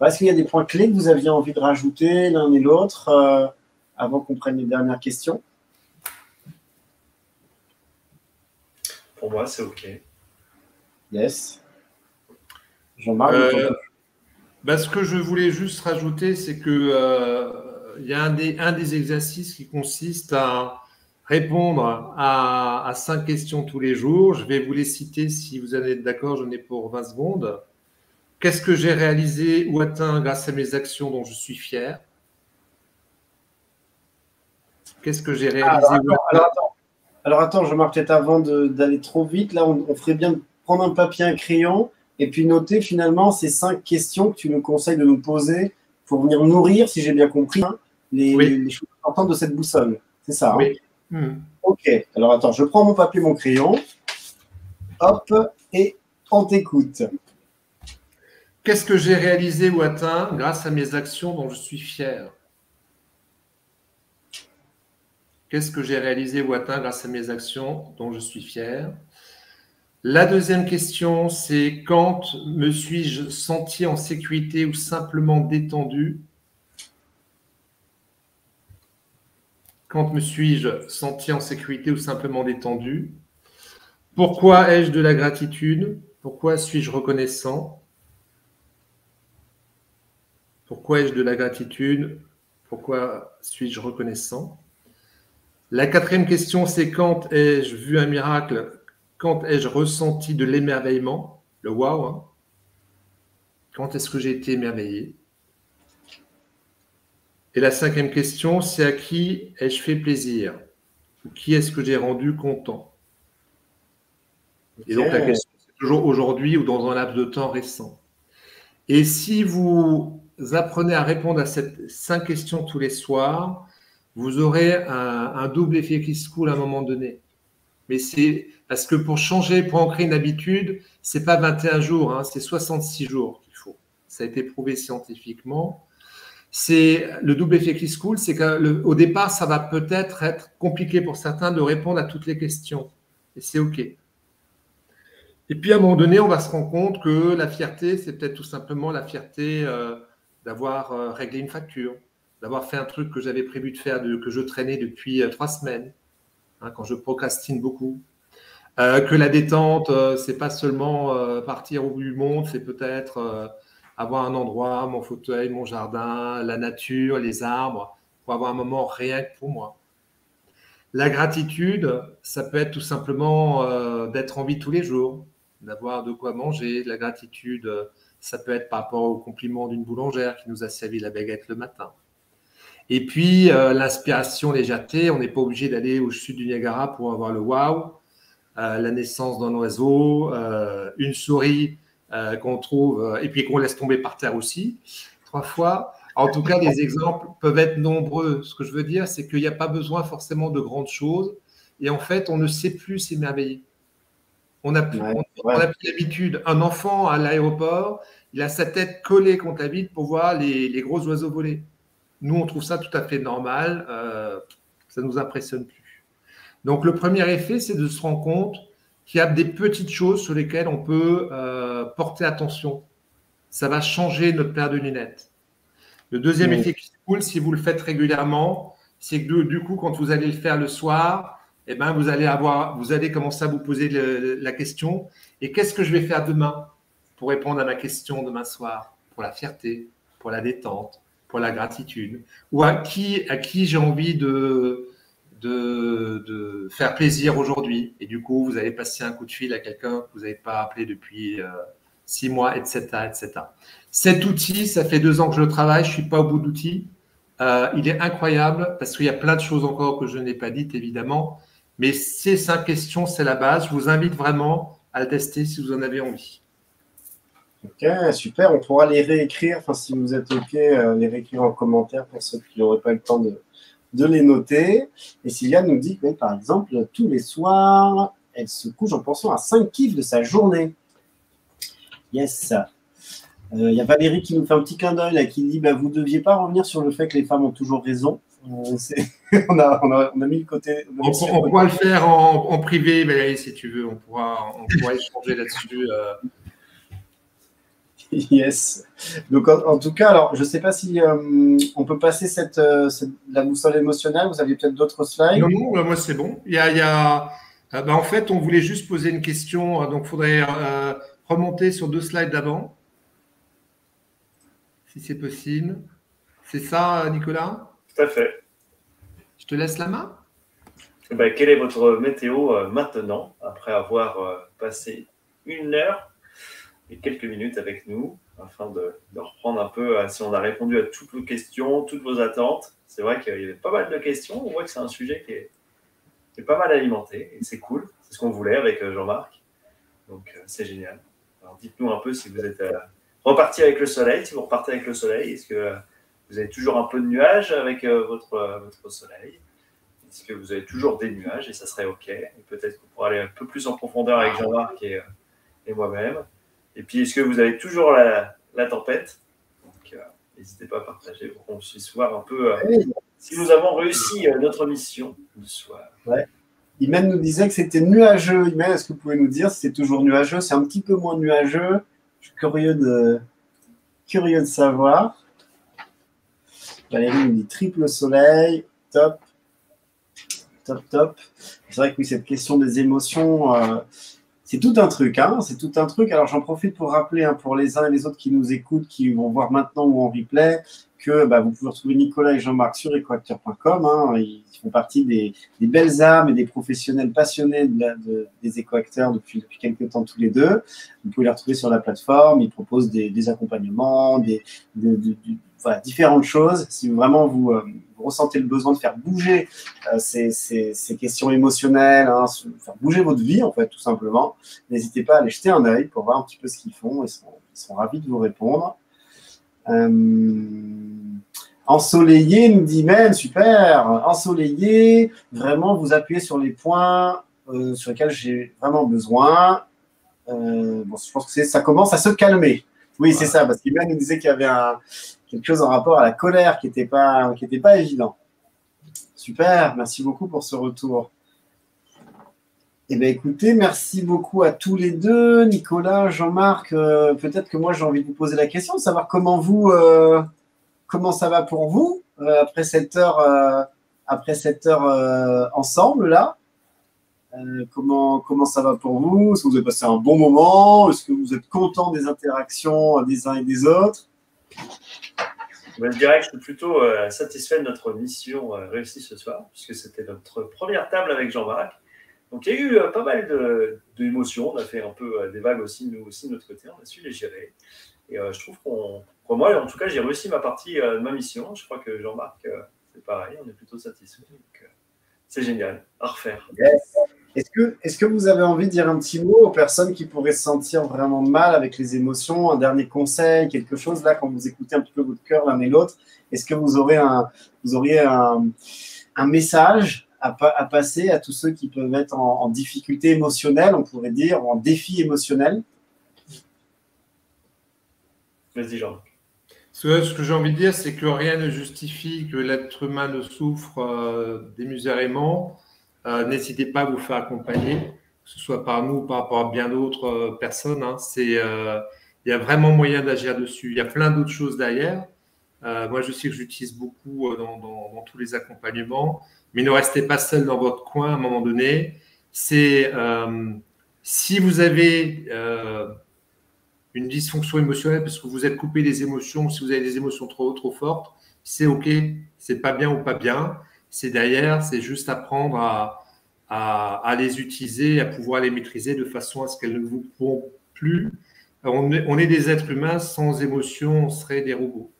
Est-ce qu'il y a des points clés que vous aviez envie de rajouter l'un et l'autre avant qu'on prenne les dernières questions? Pour moi, c'est OK. Yes. Jean-Marc, ce que je voulais juste rajouter, c'est que y a un des exercices qui consiste à répondre à 5 questions tous les jours. Je vais vous les citer si vous en êtes d'accord, j'en ai pour 20 secondes. Qu'est-ce que j'ai réalisé ou atteint grâce à mes actions dont je suis fier? Qu'est-ce que j'ai réalisé? Alors attends, Jean-Marc, peut-être avant d'aller trop vite, là, on ferait bien de prendre un papier, un crayon, et puis noter finalement ces 5 questions que tu nous conseilles de nous poser pour venir nourrir, si j'ai bien compris, hein, les choses importantes de cette boussole. C'est ça, oui. Ok, alors attends, je prends mon papier, mon crayon. Hop, et On t'écoute. Qu'est-ce que j'ai réalisé ou atteint grâce à mes actions dont je suis fier? Qu'est-ce que j'ai réalisé ou atteint grâce à mes actions dont je suis fier? La deuxième question, c'est quand me suis-je senti en sécurité ou simplement détendu? Quand me suis-je senti en sécurité ou simplement détendu? Pourquoi ai-je de la gratitude? Pourquoi suis-je reconnaissant? Pourquoi ai-je de la gratitude? Pourquoi suis-je reconnaissant? La quatrième question, c'est quand ai-je vu un miracle? Quand ai-je ressenti de l'émerveillement? Le wow, hein? Quand est-ce que j'ai été émerveillé? Et la cinquième question, c'est à qui ai-je fait plaisir? Ou qui est-ce que j'ai rendu content? Et donc la question, c'est toujours aujourd'hui ou dans un laps de temps récent. Et si vous apprenez à répondre à ces 5 questions tous les soirs, vous aurez un double effet qui se coule à un moment donné. Mais c'est parce que pour changer, pour ancrer une habitude, c'est pas 21 jours, hein, c'est 66 jours qu'il faut. Ça a été prouvé scientifiquement. C'est le double effet qui se coule, c'est qu'au départ, ça va peut-être être compliqué pour certains de répondre à toutes les questions. Et c'est OK. Et puis à un moment donné, on va se rendre compte que la fierté, c'est peut-être tout simplement la fierté d'avoir réglé une facture, d'avoir fait un truc que j'avais prévu de faire, que je traînais depuis 3 semaines, hein, quand je procrastine beaucoup. Que la détente, c'est pas seulement partir au bout du monde, c'est peut-être avoir un endroit, mon fauteuil, mon jardin, la nature, les arbres, pour avoir un moment rien que pour moi. La gratitude, ça peut être tout simplement d'être en vie tous les jours, d'avoir de quoi manger. La gratitude, ça peut être par rapport au compliment d'une boulangère qui nous a servi la baguette le matin. Et puis, l'inspiration, légèreté, on n'est pas obligé d'aller au sud du Niagara pour avoir le wow. La naissance d'un oiseau, une souris qu'on trouve et puis qu'on laisse tomber par terre aussi, 3 fois. En tout cas, les exemples peuvent être nombreux. Ce que je veux dire, c'est qu'il n'y a pas besoin forcément de grandes choses. Et en fait, on ne sait plus s'émerveiller. On n'a plus l'habitude. Un enfant à l'aéroport, il a sa tête collée contre la vitre pour voir les gros oiseaux voler. Nous, on trouve ça tout à fait normal. Ça ne nous impressionne plus. Donc, le premier effet, c'est de se rendre compte qu'il y a des petites choses sur lesquelles on peut porter attention. Ça va changer notre paire de lunettes. Le deuxième effet qui se coule, si vous le faites régulièrement, c'est que du coup, quand vous allez le faire le soir, eh ben, vous allez commencer à vous poser la question, et qu'est-ce que je vais faire demain pour répondre à ma question demain soir? Pour la fierté, pour la détente, pour la gratitude, ou à qui j'ai envie de faire plaisir aujourd'hui. Et du coup, vous allez passer un coup de fil à quelqu'un que vous n'avez pas appelé depuis 6 mois, etc., etc. Cet outil, ça fait 2 ans que je le travaille, je ne suis pas au bout d'outils. Il est incroyable parce qu'il y a plein de choses encore que je n'ai pas dites, évidemment. Mais ces 5 questions, c'est la base. Je vous invite vraiment à le tester si vous en avez envie. Ok, super. On pourra les réécrire, enfin, si vous êtes OK, les réécrire en commentaire pour ceux qui n'auraient pas le temps de les noter. Et Sylviane nous dit que, par exemple, tous les soirs, elle se couche en pensant à 5 kiffs de sa journée. Yes. Il y a Valérie qui nous fait un petit clin d'œil, là, qui dit vous ne deviez pas revenir sur le fait que les femmes ont toujours raison. On a mis le côté. On pourra le faire en privé, Valérie, si tu veux. On pourra échanger là-dessus. Yes. Donc, en tout cas, alors, je ne sais pas si on peut passer la boussole émotionnelle. Vous aviez peut-être d'autres slides? Non, moi, c'est bon. En fait, on voulait juste poser une question. Donc, il faudrait remonter sur 2 slides d'avant, si c'est possible. C'est ça, Nicolas? Tout à fait. Je te laisse la main. Quelle est votre météo maintenant, après avoir passé 1 heure et quelques minutes avec nous, afin de reprendre un peu si on a répondu à toutes vos questions, toutes vos attentes. C'est vrai qu'il y avait pas mal de questions. On voit que c'est un sujet qui est pas mal alimenté et c'est cool. C'est ce qu'on voulait avec Jean-Marc. Donc, c'est génial. Alors, dites-nous un peu si vous êtes reparti avec le soleil, si vous repartez avec le soleil. Est-ce que vous avez toujours un peu de nuages avec votre soleil? Est-ce que vous avez toujours des nuages et ça serait OK? Et peut-être qu'on pourra aller un peu plus en profondeur avec Jean-Marc et moi-même. Et puis, est-ce que vous avez toujours la tempête? Donc, n'hésitez pas à partager pour qu'on puisse voir un peu si nous avons réussi notre mission du soir. Ouais. Imen nous disait que c'était nuageux. Imen, est-ce que vous pouvez nous dire si c'est toujours nuageux? C'est un petit peu moins nuageux. Je suis curieux de savoir. Valérie nous dit triple soleil. Top. Top, top. C'est vrai que oui, cette question des émotions, c'est tout un truc. Hein, c'est tout un truc. Alors, j'en profite pour rappeler pour les uns et les autres qui nous écoutent, qui vont voir maintenant ou en replay, que vous pouvez retrouver Nicolas et Jean-Marc sur ecoacteurs.com. Hein, ils font partie des belles âmes et des professionnels passionnés des écoacteurs depuis quelques temps tous les deux. Vous pouvez les retrouver sur la plateforme. Ils proposent des accompagnements, voilà, différentes choses. Si vraiment vous ressentez le besoin de faire bouger ces questions émotionnelles, hein, faire bouger votre vie, en fait, tout simplement, n'hésitez pas à aller jeter un œil pour voir un petit peu ce qu'ils font. Ils seront ravis de vous répondre. Ensoleillé nous dit même, super, ensoleillé, vraiment vous appuyez sur les points sur lesquels j'ai vraiment besoin. Je pense que ça commence à se calmer. Oui, c'est ça, parce qu'il nous disait qu'il y avait quelque chose en rapport à la colère qui n'était pas évident. Super, merci beaucoup pour ce retour. Eh bien, écoutez, merci beaucoup à tous les deux. Nicolas, Jean-Marc, peut-être que moi, j'ai envie de vous poser la question, de savoir comment ça va pour vous après cette heure ensemble, là. Comment ça va pour vous? Est-ce que vous avez passé un bon moment? Est-ce que vous êtes content des interactions des uns et des autres? Je dirais que je suis plutôt satisfait de notre mission réussie ce soir, puisque c'était notre première table avec Jean-Marc. Donc, il y a eu pas mal d'émotions. On a fait un peu des vagues aussi, nous aussi, de notre côté. On a su les gérer. Et je trouve pour moi, en tout cas, j'ai réussi ma partie de ma mission. Je crois que Jean-Marc, c'est pareil. On est plutôt satisfait. Donc, c'est génial. À refaire. Yes. Est-ce que vous avez envie de dire un petit mot aux personnes qui pourraient se sentir vraiment mal avec les émotions? Un dernier conseil, quelque chose là, quand vous écoutez un petit peu votre cœur l'un et l'autre, est-ce que vous auriez un message à passer à tous ceux qui peuvent être en difficulté émotionnelle, on pourrait dire, ou en défi émotionnel? Vas-y, Jean. Ce que j'ai envie de dire, c'est que rien ne justifie que l'être humain ne souffre démesurément. N'hésitez pas à vous faire accompagner, que ce soit par nous ou par rapport à bien d'autres personnes. Hein. Il y a vraiment moyen d'agir dessus. Il y a plein d'autres choses derrière. Moi, je sais que j'utilise beaucoup dans tous les accompagnements, mais ne restez pas seul dans votre coin à un moment donné. Si vous avez une dysfonction émotionnelle parce que vous êtes coupé des émotions, si vous avez des émotions trop fortes, c'est OK, c'est pas bien ou pas bien. C'est derrière, c'est juste apprendre à les utiliser, à pouvoir les maîtriser de façon à ce qu'elles ne vous pourront plus. On est des êtres humains, sans émotion, on serait des robots.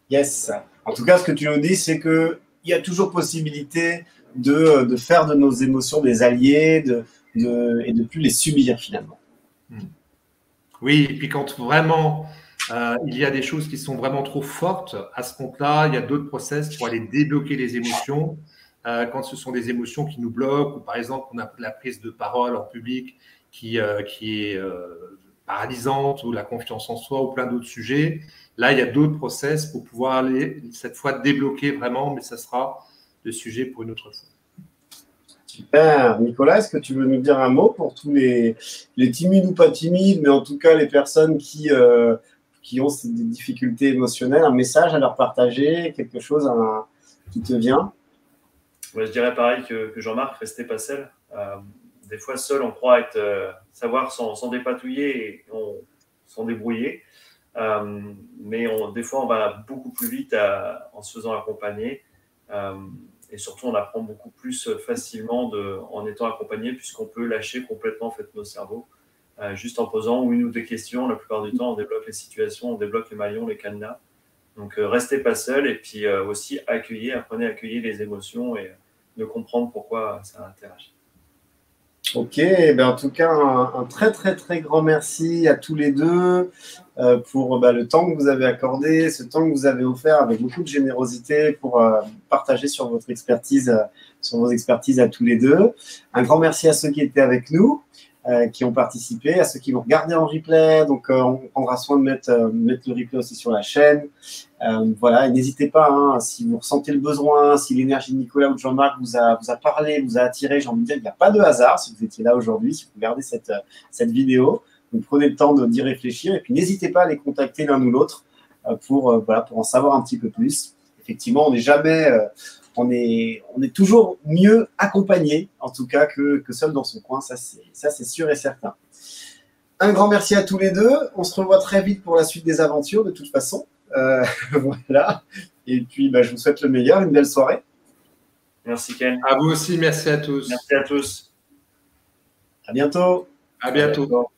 Yes. En tout cas, ce que tu nous dis, c'est qu'il y a toujours possibilité de faire de nos émotions des alliés et de plus les subir finalement. Oui, et puis quand vraiment il y a des choses qui sont vraiment trop fortes, à ce compte-là, il y a d'autres process pour aller débloquer les émotions. Quand ce sont des émotions qui nous bloquent, ou par exemple, on a la prise de parole en public qui est paralysante, ou la confiance en soi, ou plein d'autres sujets. Là, il y a d'autres process pour pouvoir aller, cette fois, débloquer vraiment, mais ça sera le sujet pour une autre fois. Super. Nicolas, est-ce que tu veux nous dire un mot pour tous les timides ou pas timides, mais en tout cas les personnes qui ont des difficultés émotionnelles, un message à leur partager, quelque chose qui te vient? Ouais, je dirais pareil que Jean-Marc, restez pas seul. Des fois, seul, on croit savoir s'en dépatouiller et s'en débrouiller. Mais des fois, on va beaucoup plus vite en se faisant accompagner. Et surtout, on apprend beaucoup plus facilement en étant accompagné, puisqu'on peut lâcher complètement en fait, nos cerveaux. Juste en posant une ou deux questions, la plupart du temps, on débloque les situations, on débloque les maillons, les cadenas. Donc, restez pas seul et puis aussi apprenez à accueillir les émotions et de comprendre pourquoi ça interagit. Ok, en tout cas, un très, très, très grand merci à tous les deux pour le temps que vous avez accordé, ce temps que vous avez offert avec beaucoup de générosité pour partager sur vos expertises à tous les deux. Un grand merci à ceux qui étaient avec nous. qui ont participé, à ceux qui vont regarder en replay. Donc, on prendra soin de mettre le replay aussi sur la chaîne. Voilà, et n'hésitez pas, hein, si vous ressentez le besoin, si l'énergie de Nicolas ou de Jean-Marc vous a parlé, vous a attiré, j'ai envie de dire qu'il n'y a pas de hasard si vous étiez là aujourd'hui, si vous regardez cette vidéo. Donc, prenez le temps d'y réfléchir et puis n'hésitez pas à les contacter l'un ou l'autre pour en savoir un petit peu plus. Effectivement, on n'est jamais... on est toujours mieux accompagné, en tout cas, que seul dans son coin. Ça, c'est sûr et certain. Un grand merci à tous les deux. On se revoit très vite pour la suite des aventures, de toute façon. Voilà. Et puis, je vous souhaite le meilleur, une belle soirée. Merci, Ken. À vous aussi, merci à tous. Merci à tous. À bientôt. À bientôt.